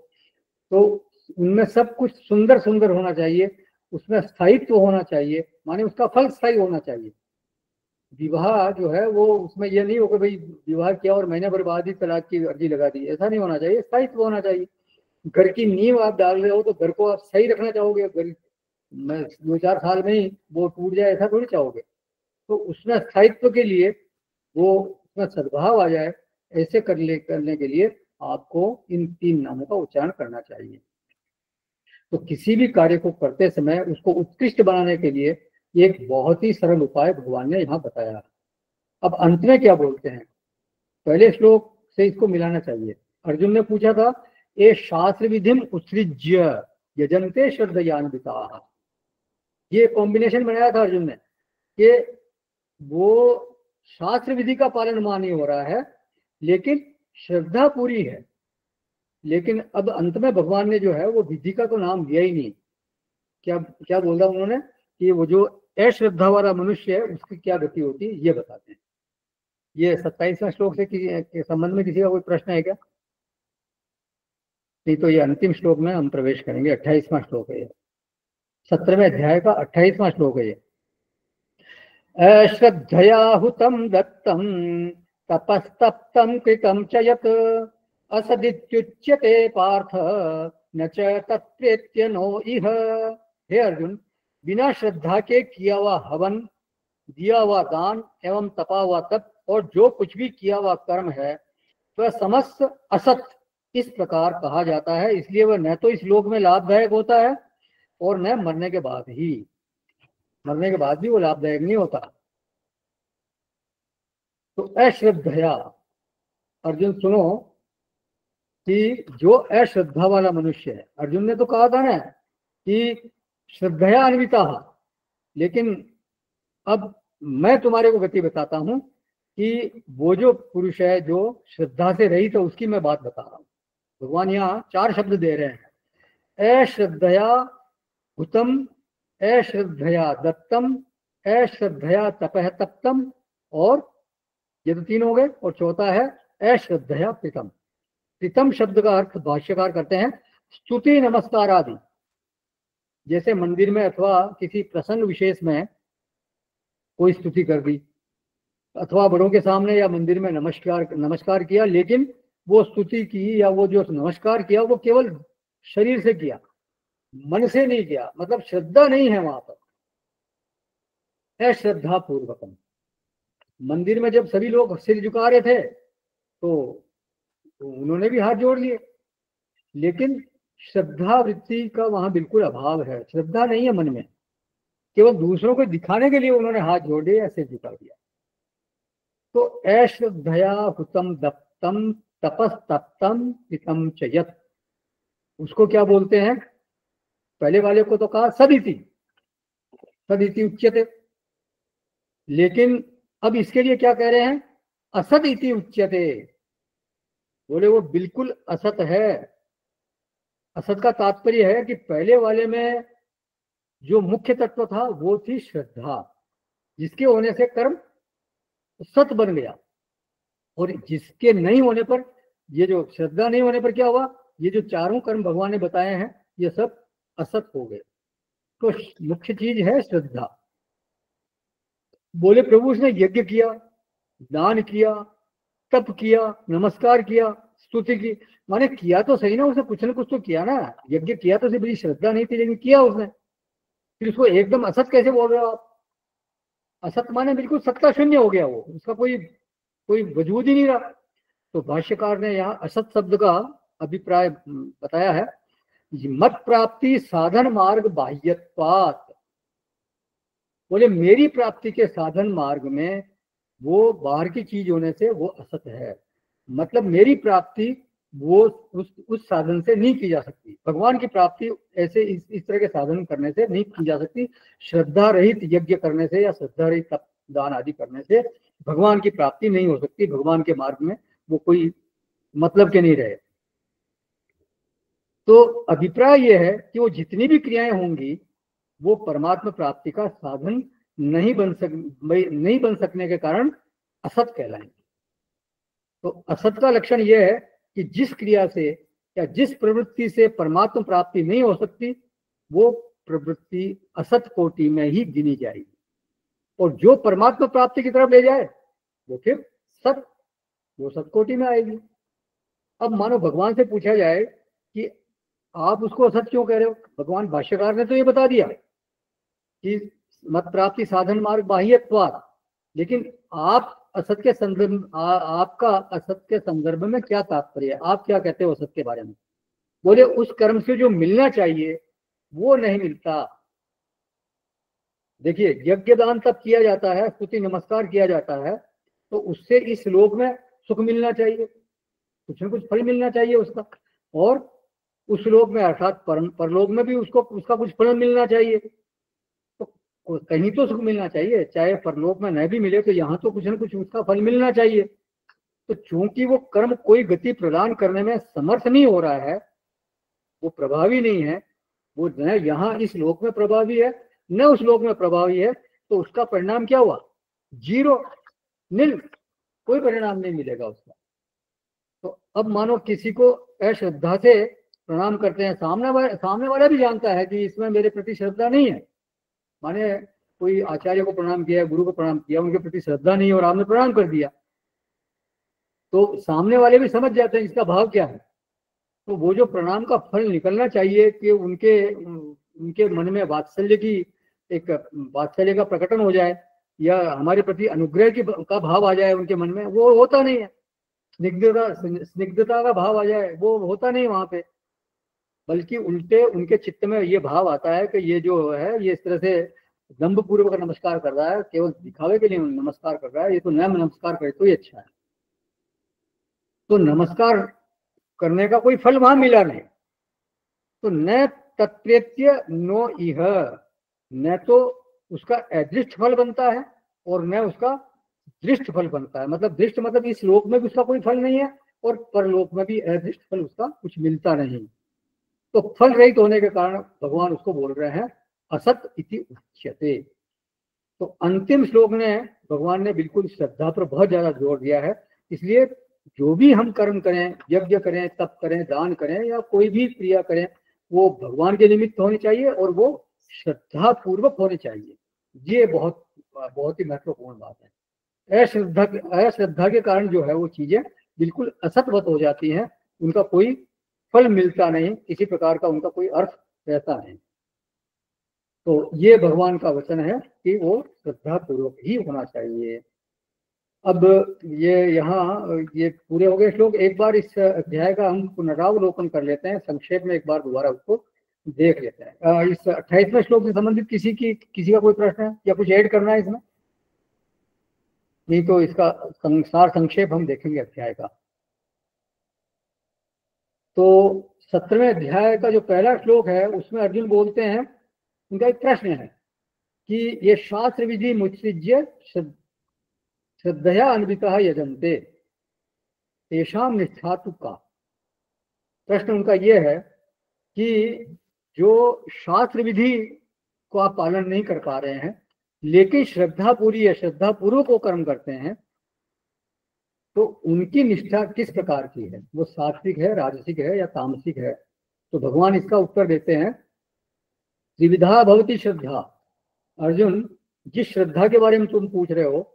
तो उनमें सब कुछ सुंदर सुंदर होना चाहिए, उसमें स्थायित्व होना चाहिए, माने उसका फल स्थायी होना चाहिए। विवाह जो है वो, उसमें ये नहीं हो कि भाई विवाह किया और महीने भर बाद ही तलाक की अर्जी लगा दी, ऐसा नहीं होना चाहिए। स्थायित्व होना चाहिए। घर की नींव आप डाल रहे हो तो घर को आप सही रखना चाहोगे, घर में 2-4 साल में ही वो टूट जाए ऐसा थोड़ी चाहोगे। तो उसमें स्थायित्व के लिए, वो उसमें सद्भाव आ जाए, ऐसे करने के लिए आपको इन तीन नामों का उच्चारण करना चाहिए। तो किसी भी कार्य को करते समय उसको उत्कृष्ट बनाने के लिए एक बहुत ही सरल उपाय भगवान ने यहाँ बताया। अब अंत में क्या बोलते हैं, पहले श्लोक से इसको मिलाना चाहिए। अर्जुन ने पूछा था, ये शास्त्र विधिम उत्सृज्य यजन्ते श्रद्धयान्विताः। ये कॉम्बिनेशन बनाया था अर्जुन ने कि वो शास्त्र विधि का पालन मान ही हो रहा है लेकिन श्रद्धा पूरी है। लेकिन अब अंत में भगवान ने जो है वो विधि का तो नाम लिया ही नहीं। क्या बोला उन्होंने कि वो जो अश्रद्धा वाला मनुष्य है उसकी क्या गति होती है ये बताते हैं। ये 27वां श्लोक से के संबंध में किसी का कोई प्रश्न है क्या? नहीं तो ये अंतिम श्लोक में हम प्रवेश करेंगे। 28वां श्लोक है ये, 17वें अध्याय का 28वां श्लोक है ये। अश्रद्धया हुतम दत्तम तपस्तप्तं कृतं च यत् असदित्युच्यते पार्थ न च तत्प्रेत्य नो इह। हे अर्जुन, बिना श्रद्धा के किया हुआ हवन, दिया हुआ दान एवं तपा हुआ तप और जो कुछ भी किया हुआ कर्म है वह समस्त असत इस प्रकार कहा जाता है, इसलिए वह न तो इस लोक में लाभदायक होता है और न मरने के बाद भी वो लाभदायक नहीं होता। तो अश्रद्धया, अर्जुन सुनो कि जो अश्रद्धा वाला मनुष्य है, अर्जुन ने तो कहा था ना कि श्रद्धया अन्विता, लेकिन अब मैं तुम्हारे को गति बताता हूं कि वो जो पुरुष है जो श्रद्धा से रहित है उसकी मैं बात बता रहा हूं। भगवान यहाँ 4 शब्द दे रहे हैं, अश्रद्धया हुतम, अश्रद्धया दत्तम, अश्रद्धया तपः तप्तम, और ये तो 3 हो गए, और चौथा है अश्रद्धया प्रीतम। प्रीतम शब्द का अर्थ भाष्यकार करते हैं स्तुति नमस्कार आदि। जैसे मंदिर में अथवा किसी प्रसंग विशेष में कोई स्तुति कर दी, अथवा बड़ों के सामने या मंदिर में नमस्कार किया, लेकिन वो स्तुति की या वो जो नमस्कार किया वो केवल शरीर से किया, मन से नहीं किया, मतलब श्रद्धा नहीं है वहां पर, अश्रद्धा पूर्वकम। मंदिर में जब सभी लोग सिर झुका रहे थे तो उन्होंने भी हाथ जोड़ लिए, लेकिन श्रद्धा वृत्ति का वहां बिल्कुल अभाव है, श्रद्धा नहीं है मन में, केवल दूसरों को दिखाने के लिए उन्होंने हाथ जोड़ दिए या सिर झुका दिया। तो अश्रद्धया हुतम दत्तम तपस्तप्तम प्रीतम च यत्, उसको क्या बोलते हैं? पहले वाले को तो कहा सदिति उच्यते, लेकिन अब इसके लिए क्या कह रहे हैं? असद इति उच्यते। बोले वो बिल्कुल असत है। असत का तात्पर्य है कि पहले वाले में जो मुख्य तत्व था वो थी श्रद्धा, जिसके होने से कर्म सत बन गया, और जिसके नहीं होने पर, ये जो श्रद्धा नहीं होने पर क्या हुआ? ये जो 4 कर्म भगवान ने बताए हैं ये सब असत हो गए। तो मुख्य चीज है श्रद्धा। बोले प्रभु उसने यज्ञ किया, दान किया, तप किया, नमस्कार किया, स्तुति की, माने किया तो सही ना, उसने कुछ न कुछ तो किया ना। यज्ञ किया तो सिर्फ श्रद्धा नहीं थी, लेकिन किया उसने, फिर उसको एकदम असत कैसे बोल रहे हो आप? असत माने बिल्कुल सत्ता शून्य हो गया वो, उसका कोई वजूद ही नहीं रहा। तो भाष्यकार ने यहाँ असत शब्द का अभिप्राय बताया है, मत प्राप्ति साधन मार्ग बाह्यत्वात्। बोले मेरी प्राप्ति के साधन मार्ग में वो बाहर की चीज होने से वो असत है, मतलब मेरी प्राप्ति वो उस साधन से नहीं की जा सकती। भगवान की प्राप्ति ऐसे इस तरह के साधन करने से नहीं की जा सकती। श्रद्धा रहित यज्ञ करने से या श्रद्धा रहित तप दान आदि करने से भगवान की प्राप्ति नहीं हो सकती। भगवान के मार्ग में वो कोई मतलब के नहीं रहे। तो अभिप्राय यह है कि वो जितनी भी क्रियाएं होंगी वो परमात्मा प्राप्ति का साधन नहीं बन सकने के कारण असत कहलाएंगे। तो असत का लक्षण यह है कि जिस क्रिया से या जिस प्रवृत्ति से परमात्मा प्राप्ति नहीं हो सकती वो प्रवृत्ति असत कोटि में ही गिनी जाएगी, और जो परमात्मा प्राप्ति की तरफ ले जाए वो फिर सत कोटि में आएगी। अब मानो भगवान से पूछा जाए कि आप उसको असत क्यों कह रहे हो? भगवान भाष्यकार ने तो ये बता दिया कि मत प्राप्ति साधन मार्ग बाह्यत्वात्, लेकिन आप असत के संदर्भ आपका असत के संदर्भ में क्या तात्पर्य है? आप क्या कहते हो असत के बारे में? बोले उस कर्म से जो मिलना चाहिए वो नहीं मिलता। देखिए यज्ञ दान तब किया जाता है, स्तुति नमस्कार किया जाता है, तो उससे इस लोक में सुख मिलना चाहिए, कुछ न कुछ फल मिलना चाहिए उसका, और उस लोक में अर्थात परलोक में भी उसका कुछ फल मिलना चाहिए। तो कहीं तो सुख मिलना चाहिए, चाहे परलोक में न भी मिले तो यहाँ तो कुछ न कुछ उसका फल मिलना चाहिए। तो चूंकि वो कर्म कोई गति प्रदान करने में समर्थ नहीं हो रहा है, वो प्रभावी नहीं है, वो न यहाँ इस लोक में प्रभावी है न उस लोक में प्रभावी है, तो उसका परिणाम क्या हुआ? 0, निल, कोई परिणाम नहीं मिलेगा उसका। तो अब मानो किसी को अश्रद्धा से प्रणाम करते हैं, सामने वाला भी जानता है कि इसमें मेरे प्रति श्रद्धा नहीं है, माने कोई आचार्य को प्रणाम किया, गुरु को प्रणाम किया, उनके प्रति श्रद्धा नहीं है और आपने प्रणाम कर दिया, तो सामने वाले भी समझ जाते हैं इसका भाव क्या है। तो वो जो प्रणाम का फल निकलना चाहिए कि उनके मन में वात्सल्य का प्रकटन हो जाए या हमारे प्रति अनुग्रह का भाव आ जाए उनके मन में, वो होता नहीं है। स्निग्धता का भाव आ जाए, वो होता नहीं वहां पे, बल्कि उल्टे उनके चित्त में ये भाव आता है कि ये जो है ये इस तरह से दंभ पूर्वक नमस्कार कर रहा है, केवल दिखावे के लिए नमस्कार कर रहा है, ये तो न नमस्कार करे तो ही अच्छा है। तो नमस्कार करने का कोई फल वहां मिला नहीं। तो न तत्प्रेत्य नो इह, न तो उसका अदृष्ट फल बनता है और न उसका दृष्ट फल बनता है। मतलब दृष्ट मतलब इस लोक में भी उसका कोई फल नहीं है और परलोक में भी अदृष्ट फल उसका कुछ मिलता नहीं। तो फल रहित होने के कारण भगवान उसको बोल रहे हैं असत इति उच्यते। तो अंतिम श्लोक में भगवान ने बिल्कुल श्रद्धा पर बहुत ज्यादा जोर दिया है। इसलिए जो भी हम कर्म करें, यज्ञ करें, तप करें, दान करें या कोई भी क्रिया करें, वो भगवान के निमित्त होनी चाहिए और वो श्रद्धा पूर्वक होनी चाहिए। ये बहुत बहुत ही महत्वपूर्ण बात है। अश्रद्धा के कारण जो है वो चीजें बिल्कुल असतवत हो जाती हैं, उनका कोई फल मिलता नहीं, किसी प्रकार का उनका कोई अर्थ रहता नहीं। तो ये भगवान का वचन है कि वो श्रद्धा पूर्वक ही होना चाहिए। अब ये पूरे हो गए श्लोक। एक बार इस अध्याय का हम पुनरावलोकन कर लेते हैं, संक्षेप में एक बार दोबारा उसको देख लेते हैं। इस 28वें श्लोक से संबंधित किसी का कोई प्रश्न है या कुछ ऐड करना है इसमें? नहीं तो इसका संक्षेप हम देखेंगे अध्याय का। तो 17वें अध्याय का जो पहला श्लोक है उसमें अर्जुन बोलते हैं, उनका एक प्रश्न है कि ये शास्त्र विधि मुत्सृज्य श्रद्धया अन्वितः यजन्ते तेषां निष्ठा तु का। प्रश्न उनका यह है कि जो शास्त्र विधि को आप पालन नहीं कर पा रहे हैं लेकिन श्रद्धा पूरी है, श्रद्धा पूर्वक वो कर्म करते हैं, तो उनकी निष्ठा किस प्रकार की है? वो सात्विक है, राजसिक है या तामसिक है? तो भगवान इसका उत्तर देते हैं, त्रिविधा भवति श्रद्धा। अर्जुन, जिस श्रद्धा के बारे में तुम पूछ रहे हो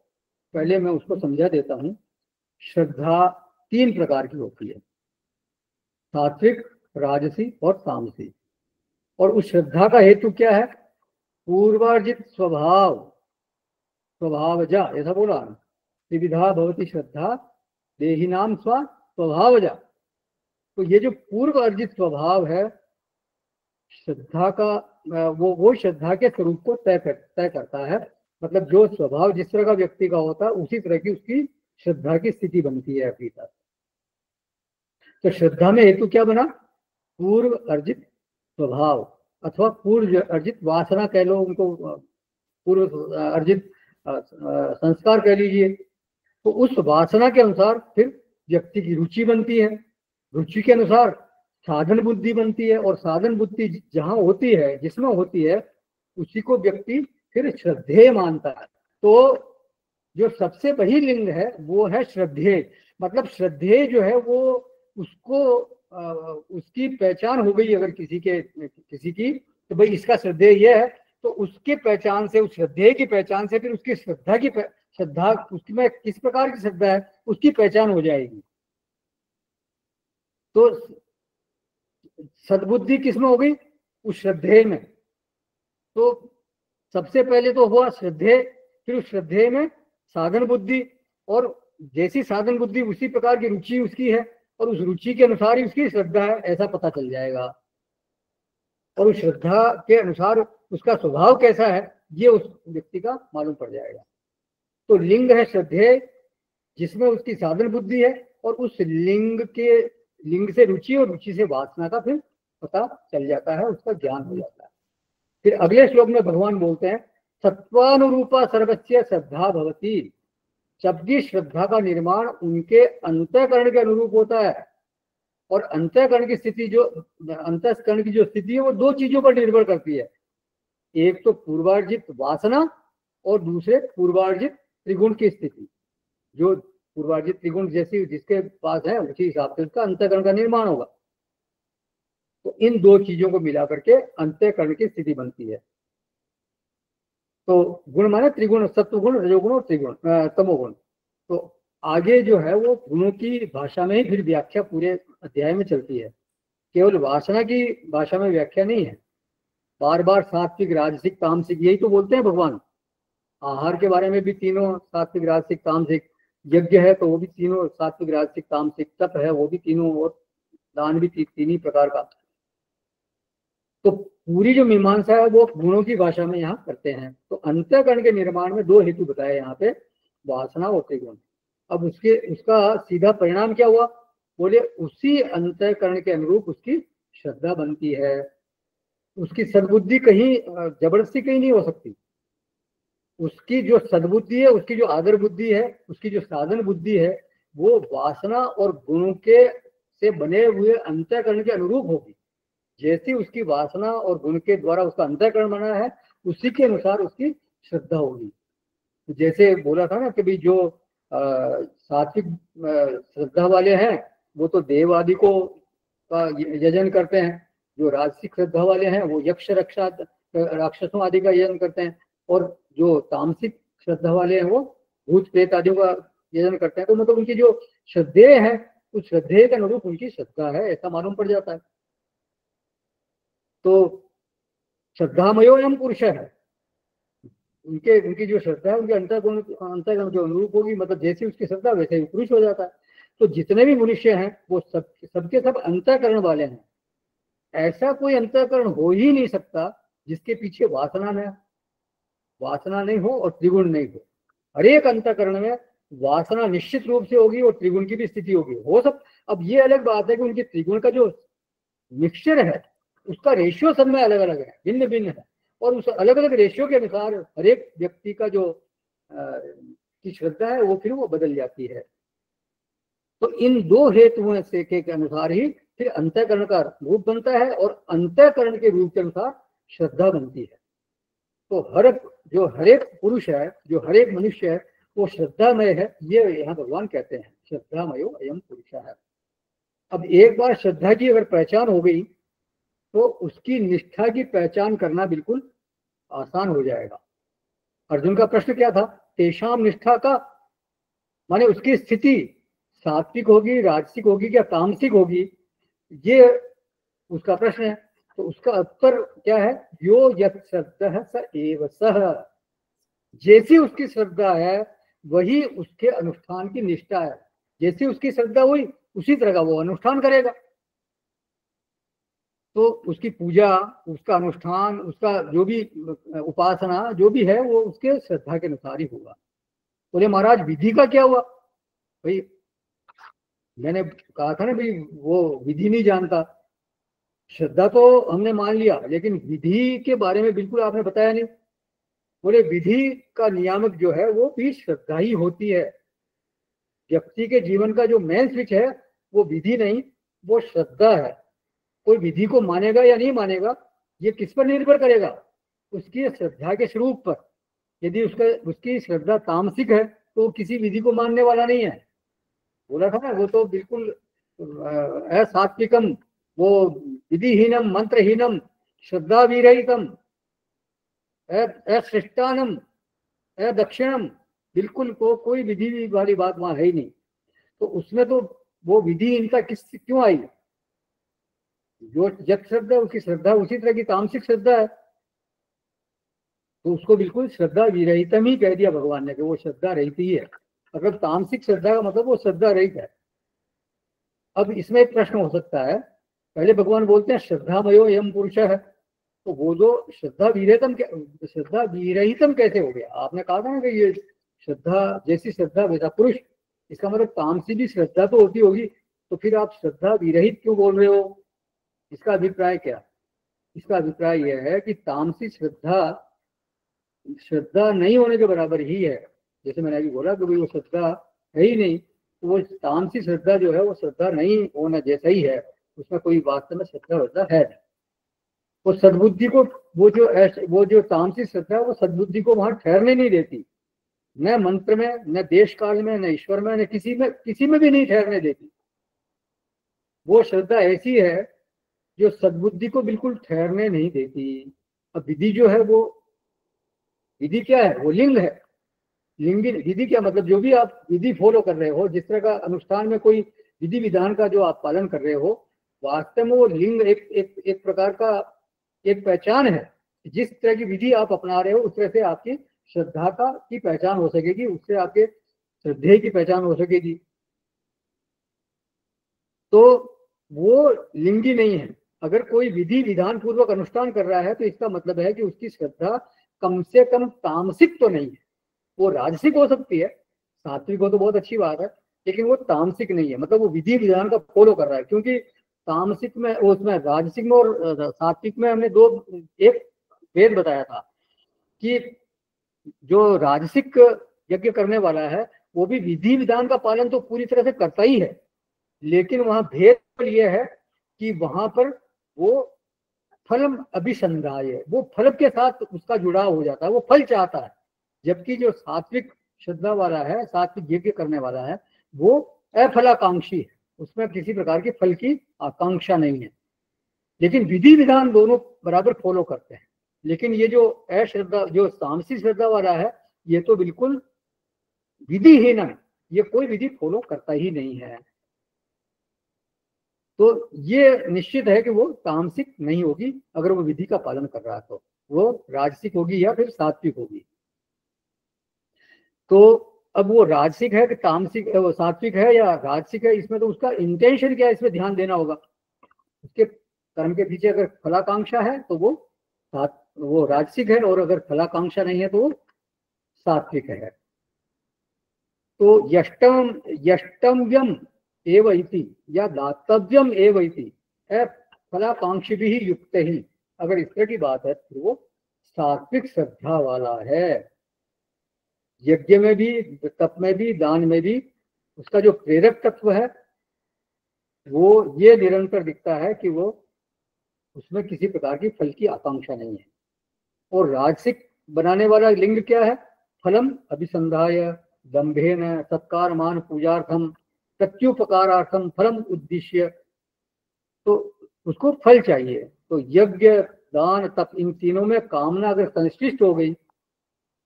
पहले मैं उसको समझा देता हूं। श्रद्धा 3 प्रकार की होती है, सात्विक, राजसी और तामसी। और उस श्रद्धा का हेतु क्या है? पूर्वार्जित स्वभावजा, ऐसा बोला ना, त्रिविधा भवति श्रद्धा देहिनाम स्वभावजा। तो ये जो पूर्व अर्जित स्वभाव है श्रद्धा का, वो श्रद्धा के स्वरूप को तय करता है। मतलब जो स्वभाव जिस तरह का व्यक्ति का होता है उसी तरह की उसकी श्रद्धा की स्थिति बनती है अभी तक। तो श्रद्धा में हेतु क्या बना? पूर्व अर्जित स्वभाव अथवा पूर्व अर्जित वासना कह लो, उनको पूर्व अर्जित संस्कार कह लीजिए। तो उस वासना के अनुसार फिर व्यक्ति की रुचि बनती है, रुचि के अनुसार साधन बुद्धि बनती है, और साधन बुद्धि जहां होती है, जिसमें होती है, उसी को व्यक्ति फिर श्रद्धेय मानता है। तो जो सबसे बड़ी लिंग है वो है श्रद्धेय। मतलब श्रद्धेय जो है वो उसको उसकी पहचान हो गई अगर किसी की, तो भाई इसका श्रद्धेय ये है, तो उसके पहचान से, उस श्रद्धेय की पहचान से फिर उसकी श्रद्धा उसमें किस प्रकार की श्रद्धा है उसकी पहचान हो जाएगी। तो सद्बुद्धि किसमें हो गई? उस श्रद्धेय में। तो सबसे पहले तो हुआ श्रद्धेय, फिर उस श्रद्धेय में साधन बुद्धि, और जैसी साधन बुद्धि उसी प्रकार की रुचि उसकी है, और उस रुचि के अनुसार ही उसकी श्रद्धा है, ऐसा पता चल जाएगा। और उस श्रद्धा के अनुसार उसका स्वभाव कैसा है ये उस व्यक्ति का मालूम पड़ जाएगा। तो लिंग है श्रद्धेय, जिसमें उसकी साधन बुद्धि है, और उस लिंग से रुचि और रुचि से वासना का फिर पता चल जाता है, उसका ज्ञान हो जाता है। फिर अगले श्लोक में भगवान बोलते हैं, सत्वानुरूपा सर्वस्य श्रद्धा भवति। सबकी श्रद्धा का निर्माण उनके अंतःकरण के अनुरूप होता है। और अंतःकरण की स्थिति अंतःकरण की जो स्थिति है वो 2 चीजों पर निर्भर करती है, एक तो पूर्वार्जित वासना और दूसरे पूर्वार्जित त्रिगुण की स्थिति। जो पूर्वार्जित त्रिगुण जैसी जिसके पास है उसी हिसाब से उसका अंतःकरण का निर्माण होगा। तो इन 2 चीजों को मिला करके अंतःकरण की स्थिति बनती है। तो गुण माने त्रिगुण, सत्वगुण, रजोगुण और तमोगुण। तो आगे जो है वो गुणों की भाषा में ही फिर व्याख्या पूरे अध्याय में चलती है, केवल वासना की भाषा में व्याख्या नहीं है। बार बार सात्विक राजसिक तामसिक यही तो बोलते हैं भगवान। आहार के बारे में भी तीनों सात्विक राजसिक तामसिक, यज्ञ है तो वो भी तीनों सात्विक राजसिक तामसिक, तप है वो भी तीनों, और दान भी तीन ही प्रकार का। तो पूरी जो मीमांसा है वो गुणों की भाषा में यहाँ करते हैं। तो अंतःकरण के निर्माण में दो हेतु बताए यहाँ पे, वासना और त्रिगुण। अब उसका सीधा परिणाम क्या हुआ? बोले उसी अंतःकरण के अनुरूप उसकी श्रद्धा बनती है। उसकी सद्बुद्धि कहीं जबरदस्ती कहीं नहीं हो सकती। उसकी जो सद्बुद्धि है, उसकी जो आदर बुद्धि है, उसकी जो साधन बुद्धि है, वो वासना और गुणों के से बने हुए अंतःकरण के अनुरूप होगी। जैसी उसकी वासना और गुण के द्वारा उसका अंतःकरण बना है, उसी के अनुसार उसकी श्रद्धा होगी। जैसे बोला था ना कि भाई जो सात्विक श्रद्धा वाले हैं वो तो देव आदि को का यजन करते हैं, जो राजसिक श्रद्धा वाले हैं वो यक्ष राक्षसों आदि का यजन करते हैं, और जो तामसिक श्रद्धा वाले हैं वो भूत प्रेत आदि का यजन करते हैं। तो मतलब उनकी जो श्रद्धेय है, उस श्रद्धेय के अनुरूप उनकी श्रद्धा है, ऐसा मालूम पड़ जाता है। तो श्रद्धामयो एवं पुरुष है, उनकी जो श्रद्धा है उनके अंतःकरण के अनुरूप होगी। मतलब जैसी उसकी श्रद्धा वैसे ही पुरुष हो जाता है। तो जितने भी मनुष्य हैं वो सबके सब अंतःकरण वाले हैं। ऐसा कोई अंतःकरण हो ही नहीं सकता जिसके पीछे वासना नहीं हो और त्रिगुण नहीं हो। हर एक अंतःकरण में वासना निश्चित रूप से होगी और त्रिगुण की भी स्थिति होगी। हो सब अब ये अलग बात है कि उनके त्रिगुण का जो मिक्सचर है उसका रेशियो सब में अलग अलग है, भिन्न भिन्न है, और उस अलग अलग रेशियो के अनुसार हर एक व्यक्ति का जो की श्रद्धा है वो फिर वो बदल जाती है। तो इन दो हेतुओं से के अनुसार ही फिर अंतःकरण का रूप बनता है और अंतःकरण के रूप के अनुसार श्रद्धा बनती है। तो हर एक पुरुष है, जो हर एक मनुष्य है वो श्रद्धामय है, ये यहाँ भगवान कहते हैं श्रद्धामयो अयम पुरुष है। अब एक बार श्रद्धा की अगर पहचान हो गई तो उसकी निष्ठा की पहचान करना बिल्कुल आसान हो जाएगा। अर्जुन का प्रश्न क्या था? तेषाम निष्ठा का माने उसकी स्थिति सात्विक होगी, राजसिक होगी, क्या तामसिक होगी, ये उसका प्रश्न है। तो उसका उत्तर क्या है? यो यत् श्रद्धः स एव सः। जैसी उसकी श्रद्धा है वही उसके अनुष्ठान की निष्ठा है। जैसी उसकी श्रद्धा हुई उसी तरह का वो अनुष्ठान करेगा। तो उसकी पूजा, उसका अनुष्ठान, उसका जो भी उपासना जो भी है वो उसके श्रद्धा के अनुसार ही होगा। बोले महाराज विधि का क्या हुआ? भाई मैंने कहा था ना भाई वो विधि नहीं जानता। श्रद्धा तो हमने मान लिया, लेकिन विधि के बारे में बिल्कुल आपने बताया नहीं। बोले विधि का नियामक जो है वो भी श्रद्धा ही होती है। व्यक्ति के जीवन का जो मेन स्विच है वो विधि नहीं, वो श्रद्धा है। कोई विधि को मानेगा या नहीं मानेगा ये किस पर निर्भर करेगा? उसकी श्रद्धा के स्वरूप पर। यदि उसकी श्रद्धा तामसिक है तो वो किसी विधि को मानने वाला नहीं है। बोला था ना, वो तो बिल्कुल सात्विकम, वो विधिहीनम मंत्रहीनम श्रद्धा विरहितम अशिष्टानम दक्षिणम, बिल्कुल कोई विधि वाली बात वहां है ही नहीं। तो उसमें तो वो विधि इनका क्यों आई? जो जब श्रद्धा उसकी श्रद्धा उसी तरह की तामसिक श्रद्धा है, तो उसको बिल्कुल श्रद्धा विरहितम ही कह दिया भगवान ने कि वो श्रद्धा रहित ही है। अगर तामसिक श्रद्धा का मतलब वो श्रद्धा रहित है। अब इसमें एक प्रश्न हो सकता है, पहले भगवान बोलते हैं श्रद्धामयो यम पुरुष है, तो वो जो श्रद्धा विरहितम कैसे हो गया? आपने कहा था ना कि ये श्रद्धा जैसी श्रद्धा वैसा पुरुष, इसका मतलब तामसी भी श्रद्धा तो होती होगी, तो फिर आप श्रद्धा विरहित क्यों बोल रहे हो? इसका अभिप्राय क्या? इसका अभिप्राय यह है कि तामसी श्रद्धा नहीं होने के बराबर ही है। जैसे मैंने अभी बोला कि भाई वो श्रद्धा है ही नहीं, तो वो तामसी श्रद्धा जो है वो श्रद्धा नहीं होना जैसा ही है, उसमें कोई वास्तव में श्रद्धा होता है। वो सद्बुद्धि को, वो जो तामसी श्रद्धा है वो सद्बुद्धि को वहां ठहरने नहीं देती, न मंत्र में, न देश काल में, न ईश्वर में, न किसी में भी नहीं ठहरने देती। वो श्रद्धा ऐसी है जो सद्बुद्धि को बिल्कुल ठहरने नहीं देती। अब विधि जो है वो, विधि क्या है? वो लिंग है। लिंगी विधि क्या मतलब, जो भी आप विधि फॉलो कर रहे हो, जिस तरह का अनुष्ठान में कोई विधि विधान का जो आप पालन कर रहे हो, वास्तव में वो लिंग एक प्रकार का एक पहचान है। जिस तरह की विधि आप अपना रहे हो उस तरह से आपकी श्रद्धा का की पहचान हो सकेगी, उससे आपके श्रद्धेय की पहचान हो सकेगी। तो वो लिंगी नहीं है। अगर कोई विधि विधान पूर्वक अनुष्ठान कर रहा है तो इसका मतलब है कि उसकी श्रद्धा कम से कम तामसिक तो नहीं है। वो राजसिक हो सकती है, सात्विक हो तो बहुत अच्छी बात है, लेकिन वो तामसिक नहीं है। मतलब वो विधि विधान का फॉलो कर रहा है, क्योंकि तामसिक में, उसमें राजसिक में और सात्विक में हमने दो एक भेद बताया था कि जो राजसिक यज्ञ करने वाला है वो भी विधि विधान का पालन तो पूरी तरह से करता ही है, लेकिन वहां भेद यह है कि वहां पर वो फलम अभिसंधाय, वो फल के साथ उसका जुड़ाव हो जाता है, वो फल चाहता है। जबकि जो सात्विक श्रद्धा वाला है, सात्विक यज्ञ करने वाला है, वो अफलाकांक्षी है, उसमें किसी प्रकार की फल की आकांक्षा नहीं है। लेकिन विधि विधान दोनों बराबर फॉलो करते हैं। लेकिन ये जो अश्रद्धा, जो तामसी श्रद्धा वाला है, ये तो बिल्कुल विधिहीन है, ये कोई विधि फॉलो करता ही नहीं है। तो ये निश्चित है कि वो तामसिक नहीं होगी। अगर वो विधि का पालन कर रहा है तो वो राजसिक होगी या फिर सात्विक होगी। तो अब वो राजसिक है कि तामसिक, वो सात्विक है या राजसिक है, इसमें तो उसका इंटेंशन क्या है, इसमें ध्यान देना होगा। उसके कर्म के पीछे अगर फलाकांक्षा है तो वो राजसिक है, और अगर फलाकांक्षा नहीं है तो वो सात्विक है। तो यष्टम्यम एव इति या दातव्यम एव इति फलाकांक्षी भी युक्त ही, अगर इस तरह की बात है तो वो सात्विक श्रद्धा वाला है। यज्ञ में भी, तप में भी, दान में भी उसका जो प्रेरक तत्व है वो ये निरंतर दिखता है कि वो उसमें किसी प्रकार की फल की आकांक्षा नहीं है। और राजसिक बनाने वाला लिंग क्या है? फलम अभिसंधाय दंभेन सत्कार मान पूजार्थम प्रत्युपकारार्थम फलम उद्देश्य, तो उसको फल चाहिए। तो यज्ञ, दान, तप, इन तीनों में कामना अगर संश्लिष्ट हो गई,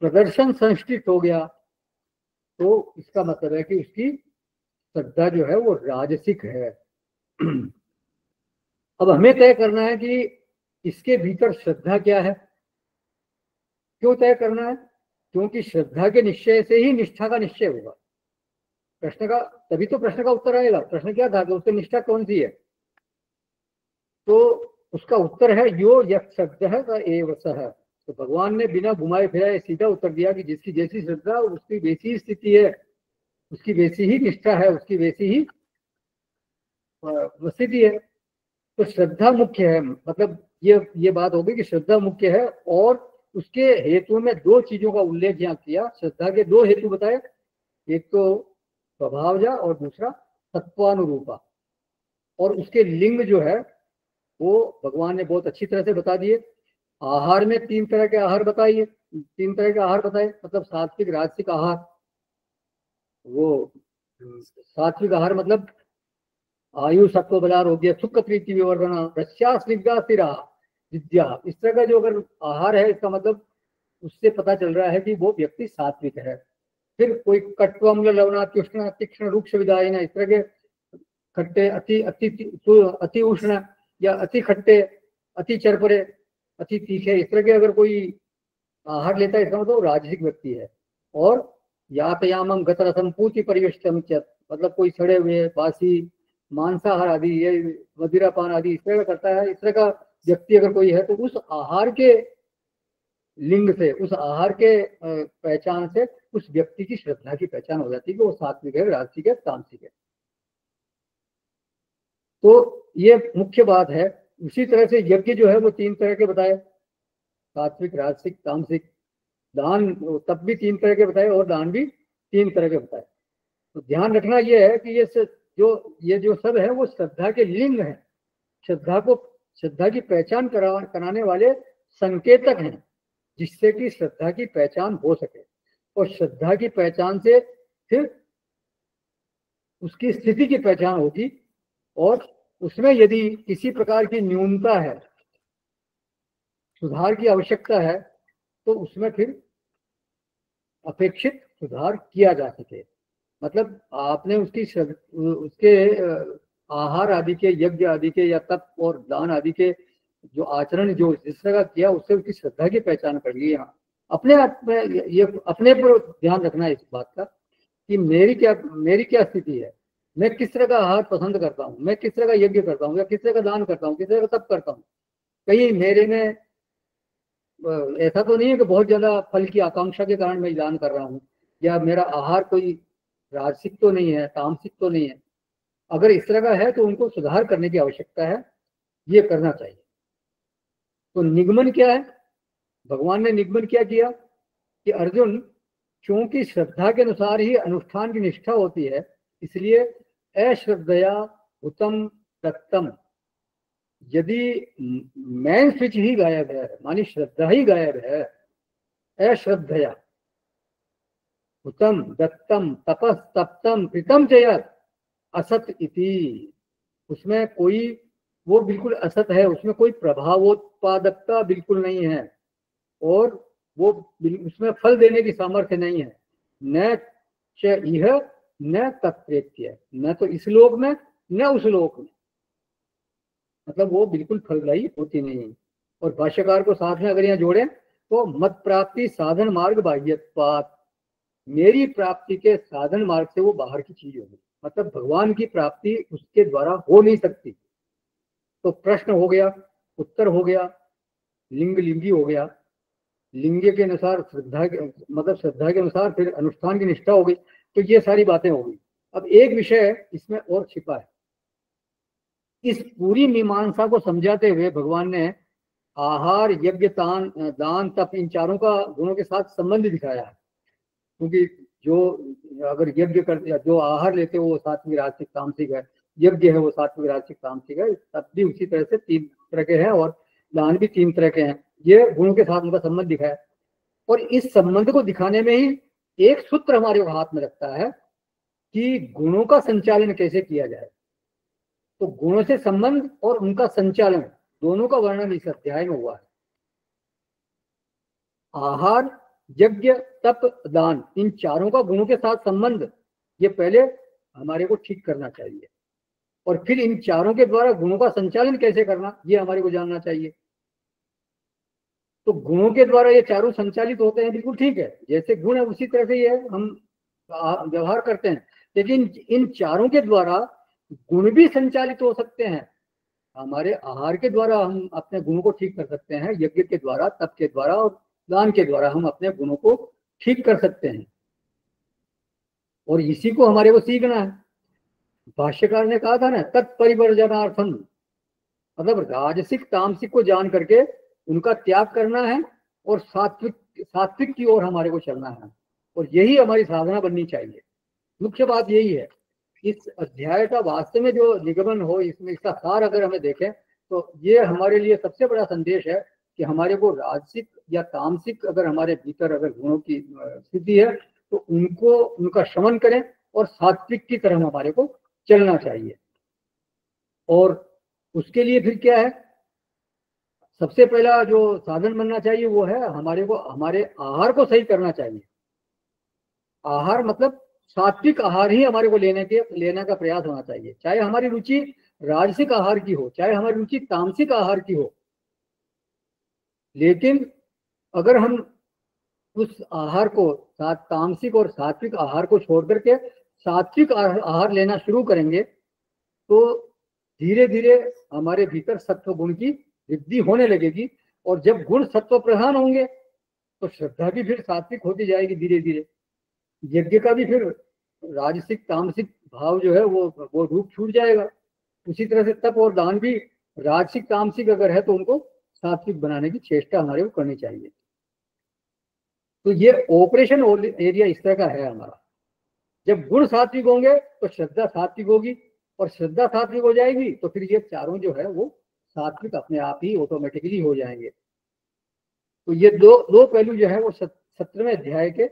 प्रदर्शन संश्लिष्ट हो गया, तो इसका मतलब है कि उसकी श्रद्धा जो है वो राजसिक है। अब हमें तय करना है कि इसके भीतर श्रद्धा क्या है। क्यों तय करना है? क्योंकि श्रद्धा के निश्चय से ही निष्ठा का निश्चय होगा। प्रश्न का, तभी तो प्रश्न का उत्तर आएगा। प्रश्न क्या था कि उसकी निष्ठा कौन सी है? तो उसका उत्तर है यो यः स एव सः। तो भगवान ने बिना घुमाए फिराए सीधा उत्तर दिया कि जिसकी जैसी श्रद्धा उसकी वैसी स्थिति है, उसकी वैसी ही निष्ठा है, उसकी वैसी ही स्थिति है। तो श्रद्धा मुख्य है। मतलब ये बात होगी कि श्रद्धा मुख्य है। और उसके हेतु में दो चीजों का उल्लेख यहाँ किया। श्रद्धा के दो हेतु बताए, एक तो स्वभावजा और दूसरा तत्वानुरूपा। और उसके लिंग जो है वो भगवान ने बहुत अच्छी तरह से बता दिए। आहार में तीन तरह के आहार बताइए, तीन तरह के आहार बताए, मतलब सात्विक, राजसिक आहार। वो सात्विक आहार मतलब आयु, सत्व, बलारोग्य, सुख, प्रीति, विवर्धना, रस्या, स्निग्धा, स्थिरा, विद्या। इस तरह का जो अगर आहार है, इसका मतलब उससे पता चल रहा है कि वो व्यक्ति सात्विक है। फिर कोई कट्वम्ल, लवणात्युष्ण, तीक्ष्ण, रूक्ष, विदायन, इस तरह के खट्टे, अति उष्ण या अति खट्टे, अति चरपरे, अति तीखे, इस तरह के अगर कोई आहार लेता है, इसका मतलब राजसिक व्यक्ति है। और यातयामम गतरसम पूति परिवेष्टम च, मतलब कोई सड़े हुए, बासी, मांसाहार आदि, ये मदिरापान आदि इस तरह का करता है, इस तरह का व्यक्ति अगर कोई है, तो उस आहार के लिंग से, उस आहार के पहचान से उस व्यक्ति की श्रद्धा की पहचान हो जाती है कि वो सात्विक है, राजसिक है, तामसिक है। तो ये मुख्य बात है। उसी तरह से यज्ञ जो है वो तीन तरह के बताए, सात्विक, राजसिक, तामसिक। दान, तब भी तीन तरह के बताए और दान भी तीन तरह के बताए। तो ध्यान रखना ये है कि ये जो सब है वो श्रद्धा के लिंग है। श्रद्धा की पहचान कराने वाले संकेतक हैं, जिससे कि श्रद्धा की पहचान हो सके। और श्रद्धा की पहचान से फिर उसकी स्थिति की पहचान होगी। और उसमें यदि किसी प्रकार की न्यूनता है, सुधार की आवश्यकता है, तो उसमें फिर अपेक्षित सुधार किया जा सके। मतलब आपने उसके आहार आदि के, यज्ञ आदि के या तप और दान आदि के जो आचरण जो जिस तरह का किया, उससे उसकी श्रद्धा की पहचान कर ली। यहाँ अपने आप में ये अपने पर ध्यान रखना है इस बात का कि मेरी क्या स्थिति है, मैं किस तरह का आहार पसंद करता हूँ, मैं किस तरह का यज्ञ करता हूँ या किस तरह का दान करता हूँ, किस तरह का तप करता हूँ। कहीं मेरे में ऐसा तो नहीं है कि बहुत ज्यादा फल की आकांक्षा के कारण मैं दान कर रहा हूँ, या मेरा आहार कोई राजसिक तो नहीं है, तामसिक तो नहीं है। अगर इस तरह का है तो उनको सुधार करने की आवश्यकता है, ये करना चाहिए। तो निगमन क्या है? भगवान ने निगमन क्या किया कि अर्जुन, क्योंकि श्रद्धा के अनुसार ही अनुष्ठान की निष्ठा होती है, इसलिए अश्रद्धया हुतम दत्तम, यदि मेन स्विच ही गायब है, मानी श्रद्धा ही गायब है, अश्रद्धया हुतम दत्तम तपस तप्तम कृतम चयत असत इति, उसमें कोई, वो बिल्कुल असत है, उसमें कोई प्रभावोत्पादकता बिल्कुल नहीं है, और वो उसमें फल देने की सामर्थ्य नहीं है। न च इह न तत्प्रेत्य, न तो इस लोक में न उस लोक में, मतलब वो बिल्कुल फलदायी होती नहीं है। और भाष्यकार को साथ में अगर यहाँ जोड़े तो मत प्राप्ति साधन मार्ग बाह्यत्वात्, मेरी प्राप्ति के साधन मार्ग से वो बाहर की चीज होगी, मतलब भगवान की प्राप्ति उसके द्वारा हो नहीं सकती। तो प्रश्न हो गया, उत्तर हो गया, लिंग लिंगी हो गया, लिंग के अनुसार श्रद्धा के, मतलब श्रद्धा के अनुसार फिर अनुष्ठान की निष्ठा हो गई। तो ये सारी बातें हो गई। अब एक विषय इसमें और छिपा है। इस पूरी मीमांसा को समझाते हुए भगवान ने आहार, यज्ञ, दान, तप, इन चारों का गुणों के साथ संबंध दिखाया है। क्योंकि जो अगर यज्ञ करते, जो आहार लेते हो वो सात्विक, राजसिक, तामसिक है, यज्ञ है वो सात्विक, राजसिक, तामसिक है, तप भी उसी तरह से 3 तरह के हैं, और दान भी 3 तरह के हैं। ये गुणों के साथ उनका संबंध दिखाया, और इस संबंध को दिखाने में ही एक सूत्र हमारे हाथ में रखता है कि गुणों का संचालन कैसे किया जाए। तो गुणों से संबंध और उनका संचालन दोनों का वर्णन इस अध्याय में हुआ है। आहार, यज्ञ, तप, दान, इन चारों का गुणों के साथ संबंध ये पहले हमारे को ठीक करना चाहिए, और फिर इन चारों के द्वारा गुणों का संचालन कैसे करना ये हमारे को जानना चाहिए। तो गुणों के द्वारा ये चारों संचालित होते हैं, बिल्कुल ठीक है, जैसे गुण है उसी तरह से ये हम व्यवहार करते हैं, लेकिन इन चारों के द्वारा गुण भी संचालित हो सकते हैं। हमारे आहार के द्वारा हम अपने गुणों को ठीक कर सकते हैं, यज्ञ के द्वारा, तप के द्वारा और दान के द्वारा हम अपने गुणों को ठीक कर सकते हैं, और इसी को हमारे को सीखना है। भाष्यकार ने कहा था ना, तत्परिवर्जनार्थम, मतलब राजसिक तामसिक को जान करके उनका त्याग करना है, और सात्विक की ओर हमारे को चलना है, और यही हमारी साधना बननी चाहिए। मुख्य बात यही है। इस अध्याय का वास्तव में जो निगमन हो, इसमें इसका सार अगर हमें देखें तो ये हमारे लिए सबसे बड़ा संदेश है कि हमारे को राजसिक या तामसिक अगर हमारे भीतर अगर गुणों की स्थिति है तो उनका शमन करें, और सात्विक की तरह हमारे को चलना चाहिए। और उसके लिए फिर क्या है, सबसे पहला जो साधन बनना चाहिए वो है हमारे को हमारे आहार को सही करना चाहिए। आहार मतलब सात्विक आहार ही हमारे को लेने का प्रयास होना चाहिए, चाहे हमारी रुचि राजसिक आहार की हो, चाहे हमारी रुचि तामसिक आहार की हो। लेकिन अगर हम उस आहार को, तामसिक और सात्विक आहार को छोड़ करके सात्विक आहार लेना शुरू करेंगे तो धीरे धीरे हमारे भीतर सत्व गुण की वृद्धि होने लगेगी, और जब गुण सत्व प्रधान होंगे तो श्रद्धा भी फिर सात्विक होती जाएगी धीरे धीरे। यज्ञ का भी फिर राजसिक तामसिक भाव जो है वो रूप छूट जाएगा। उसी तरह से तप और दान भी राजसिक तामसिक अगर है तो उनको सात्विक बनाने की चेष्टा हमारे को करनी चाहिए। तो ये ऑपरेशन एरिया इस तरह का है हमारा। जब गुण सात्विक होंगे तो श्रद्धा सात्विक होगी, और श्रद्धा सात्विक हो जाएगी तो फिर ये चारों जो है वो सात्विक अपने आप ही ऑटोमेटिकली हो जाएंगे। तो ये दो पहलू जो है वो 17वें अध्याय के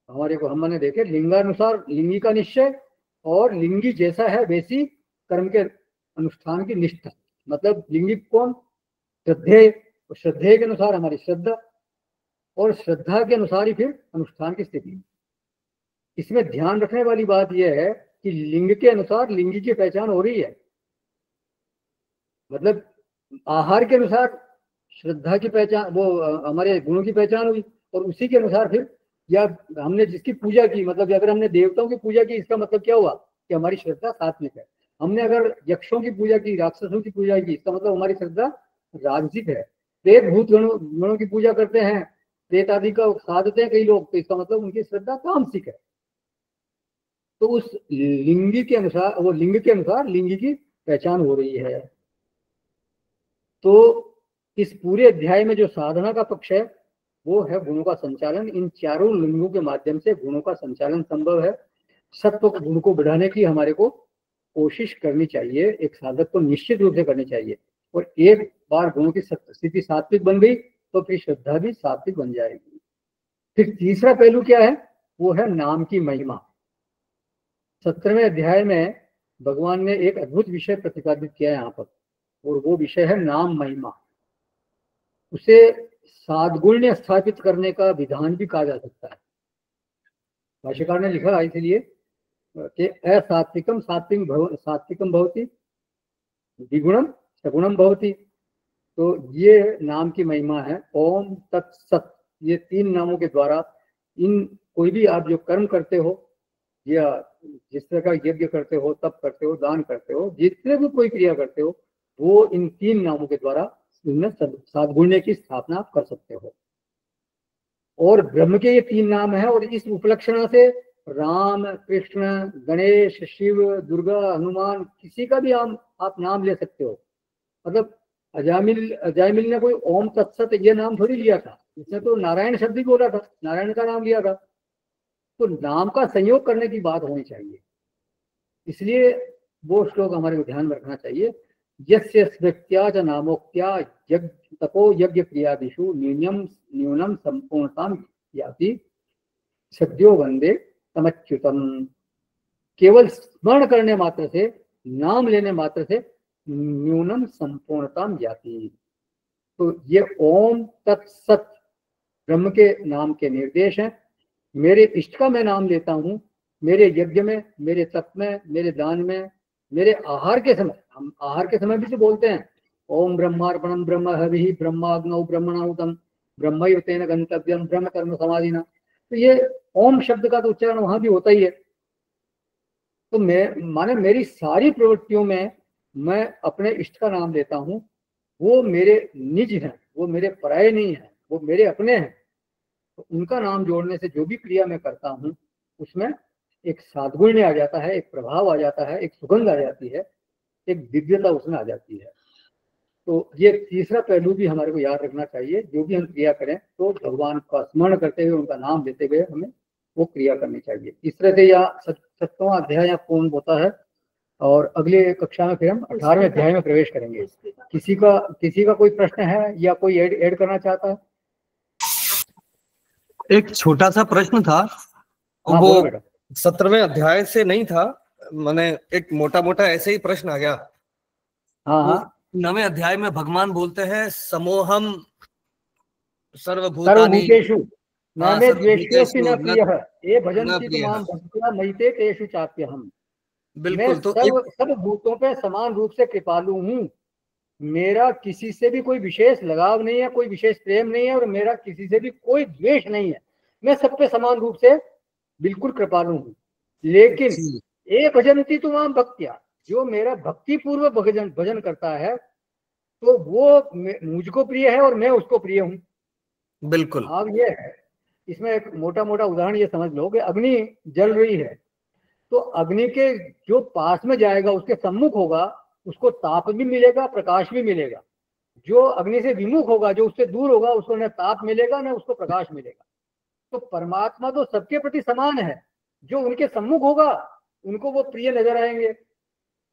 हमारे को हमने देखे। लिंगानुसार लिंगी का निश्चय, और लिंगी जैसा है वैसी कर्म के अनुष्ठान की निष्ठा। मतलब लिंगी कौन? श्रद्धेय, श्रद्धेय के अनुसार हमारी श्रद्धा, और श्रद्धा के अनुसार ही फिर अनुष्ठान की स्थिति। इसमें ध्यान रखने वाली बात यह है कि लिंग के अनुसार लिंगी की पहचान हो रही है। मतलब आहार के अनुसार श्रद्धा की पहचान, वो हमारे गुणों की पहचान हुई, और उसी के अनुसार फिर, या हमने जिसकी पूजा की, मतलब अगर हमने देवताओं की पूजा की, इसका मतलब क्या हुआ कि हमारी श्रद्धा सात्विक है। हमने अगर यक्षों की पूजा की, राक्षसों की पूजा की, इसका मतलब हमारी श्रद्धा राजसिक है। प्रेत भूत गणों की पूजा करते हैं, प्रेत आदि का साधते हैं कई लोग, तो इसका मतलब उनकी श्रद्धा तामसिक है। तो उस लिंगी के अनुसार, वो लिंग के अनुसार लिंगी की पहचान हो रही है। तो इस पूरे अध्याय में जो साधना का पक्ष है वो है गुणों का संचालन। इन चारों लिंगों के माध्यम से गुणों का संचालन संभव है। सत्व गुण को बढ़ाने की हमारे को कोशिश करनी चाहिए, एक साधक को निश्चित रूप से करनी चाहिए। और एक बार गुणों की स्थिति सात्विक बन गई तो फिर श्रद्धा भी सात्विक बन जाएगी। फिर तीसरा पहलू क्या है, वो है नाम की महिमा। 17वें अध्याय में भगवान ने एक अद्भुत विषय प्रतिपादित किया है यहाँ पर, और वो विषय है नाम महिमा। उसे सादगुण्य स्थापित करने का विधान भी कहा जा सकता है। भाष्यकार ने लिखा है इसलिए कि असात्विकम सात्विकम भवति, द्विगुणम सगुणम भवति। तो ये नाम की महिमा है। ओम तत्सत, ये 3 नामों के द्वारा इन कोई भी आप जो कर्म करते हो, या जिस तरह का यज्ञ करते हो, तप करते हो, दान करते हो, जितने भी कोई क्रिया करते हो, वो इन 3 नामों के द्वारा इनमें सादगुण्य की स्थापना आप कर सकते हो। और ब्रह्म के ये 3 नाम है, और इस उपलक्षणा से राम, कृष्ण, गणेश, शिव, दुर्गा, हनुमान, किसी का भी आप नाम ले सकते हो। मतलब अजामिल ने कोई ओम तत्सत ये नाम थोड़ी लिया था, इसने तो नारायण शब्द ही बोला था, नारायण का नाम लिया था। तो नाम का संयोग करने की बात होनी चाहिए, इसलिए वो श्लोक हमारे को ध्यान में रखना चाहिए। यस्य स्मृत्या च नामोक्त्या तपो यज्ञ क्रियादिषु न्यूनम संपूर्णतां याति सद्यो वंदे तमच्युतम। केवल स्मरण करने मात्र से, नाम लेने मात्र से न्यूनम संपूर्णतां याति। तो ये ओम तत्सत ब्रह्म के नाम के निर्देश हैं। मेरे इष्ट का मैं नाम लेता हूँ, मेरे यज्ञ में, मेरे तप में, मेरे दान में, मेरे आहार के समय, हम आहार के समय भी तो बोलते हैं ओम ब्रह्मार्पणम ब्रह्म हविः ब्रह्माग्नौ ब्रह्मणाहुतम ब्रह्मैव तेन गंतव्यम ब्रह्म कर्म समाधिना। तो ये ओम शब्द का तो उच्चारण वहां भी होता ही है। तो मैं माने मेरी सारी प्रवृत्तियों में मैं अपने इष्ट का नाम लेता हूँ, वो मेरे निज हैं, वो मेरे पराये नहीं है, वो मेरे अपने हैं। तो उनका नाम जोड़ने से जो भी क्रिया मैं करता हूँ उसमें एक सादगुण्य आ जाता है, एक प्रभाव आ जाता है, एक सुगंध आ जाती है, एक दिव्यता उसमें आ जाती है। तो ये तीसरा पहलू भी हमारे को याद रखना चाहिए। जो भी हम क्रिया करें तो भगवान का स्मरण करते हुए, उनका नाम लेते हुए हमें वो क्रिया करनी चाहिए। इस तरह से यह 7वां अध्याय यहाँ पूर्ण होता है, और अगले कक्षा में फिर हम 18वें अध्याय में प्रवेश करेंगे। किसी का कोई प्रश्न है या कोई ऐड करना चाहता है? एक छोटा सा प्रश्न था, हाँ, वो 17वें अध्याय से नहीं था, मैंने एक मोटा मोटा ऐसे ही प्रश्न आ गया। हाँ, 9वें अध्याय में भगवान बोलते हैं समोहम सर्वभूतानि सर्वभूतेषु न मे द्वेष्योऽस्ति न सर्वभूतेषु प्रियः ये न भजन्ति प्रियः। मां भक्त्या मयि तेषु चाप्यहम्। मैं बिल्कुल। तो सब भूतों पे समान रूप से कृपालु हूँ। मेरा किसी से भी कोई विशेष लगाव नहीं है, कोई विशेष प्रेम नहीं है, और मेरा किसी से भी कोई द्वेष नहीं है। मैं सब पे समान रूप से बिल्कुल कृपालु हूँ। लेकिन ये भजन्ति मां भक्त्या, जो मेरा भक्ति पूर्वक भजन करता है तो वो मुझको प्रिय है और मैं उसको प्रिय हूँ। बिल्कुल। अब ये है, इसमें एक मोटा मोटा उदाहरण ये समझ लो कि अग्नि जल रही है, तो अग्नि के जो पास में जाएगा, उसके सम्मुख होगा, उसको ताप भी मिलेगा, प्रकाश भी मिलेगा। जो अग्नि से विमुख होगा, जो उससे दूर होगा, उसको न ताप मिलेगा न उसको प्रकाश मिलेगा। तो परमात्मा तो सबके प्रति समान है। जो उनके सम्मुख होगा उनको वो प्रिय नजर आएंगे,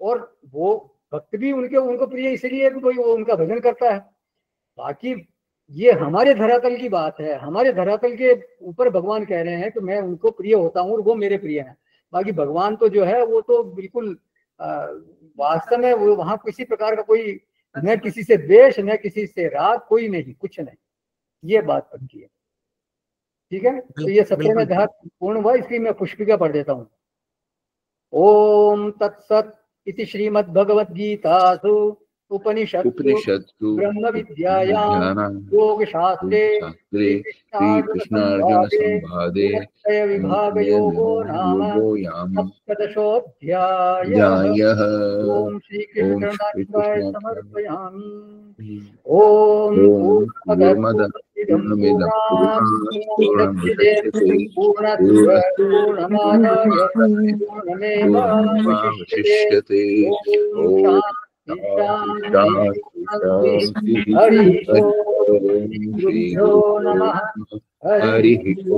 और वो भक्त भी उनको प्रिय इसलिए कि कोई वो उनका भजन करता है। बाकी ये हमारे धरातल की बात है, हमारे धरातल के ऊपर भगवान कह रहे हैं कि मैं उनको प्रिय होता हूँ और वो मेरे प्रिय हैं। बाकी भगवान तो जो है वो तो बिल्कुल वास्तव में वो वहां किसी प्रकार का कोई न किसी से द्वेष न किसी से राग, कोई नहीं, कुछ नहीं। ये बात पक्की है। ठीक है, तो ये सत्य में अध्याय पूर्ण हुआ, इसकी मैं पुष्पिका पढ़ देता हूँ। ओम तत्सत इति श्रीमद्भगवद्गीतासु उपनिषत्सु ब्रह्म विद्यायां योग शास्त्रे श्रीकृष्णार्जुन संवादे विभाग योगो नाम सप्तदशोऽध्यायः। ओम श्री कृष्णाय समर्पयामि। ओम पूर्णमदः पूर्णमादाय पूर्णमेवावशिष्यते। हरि ओम।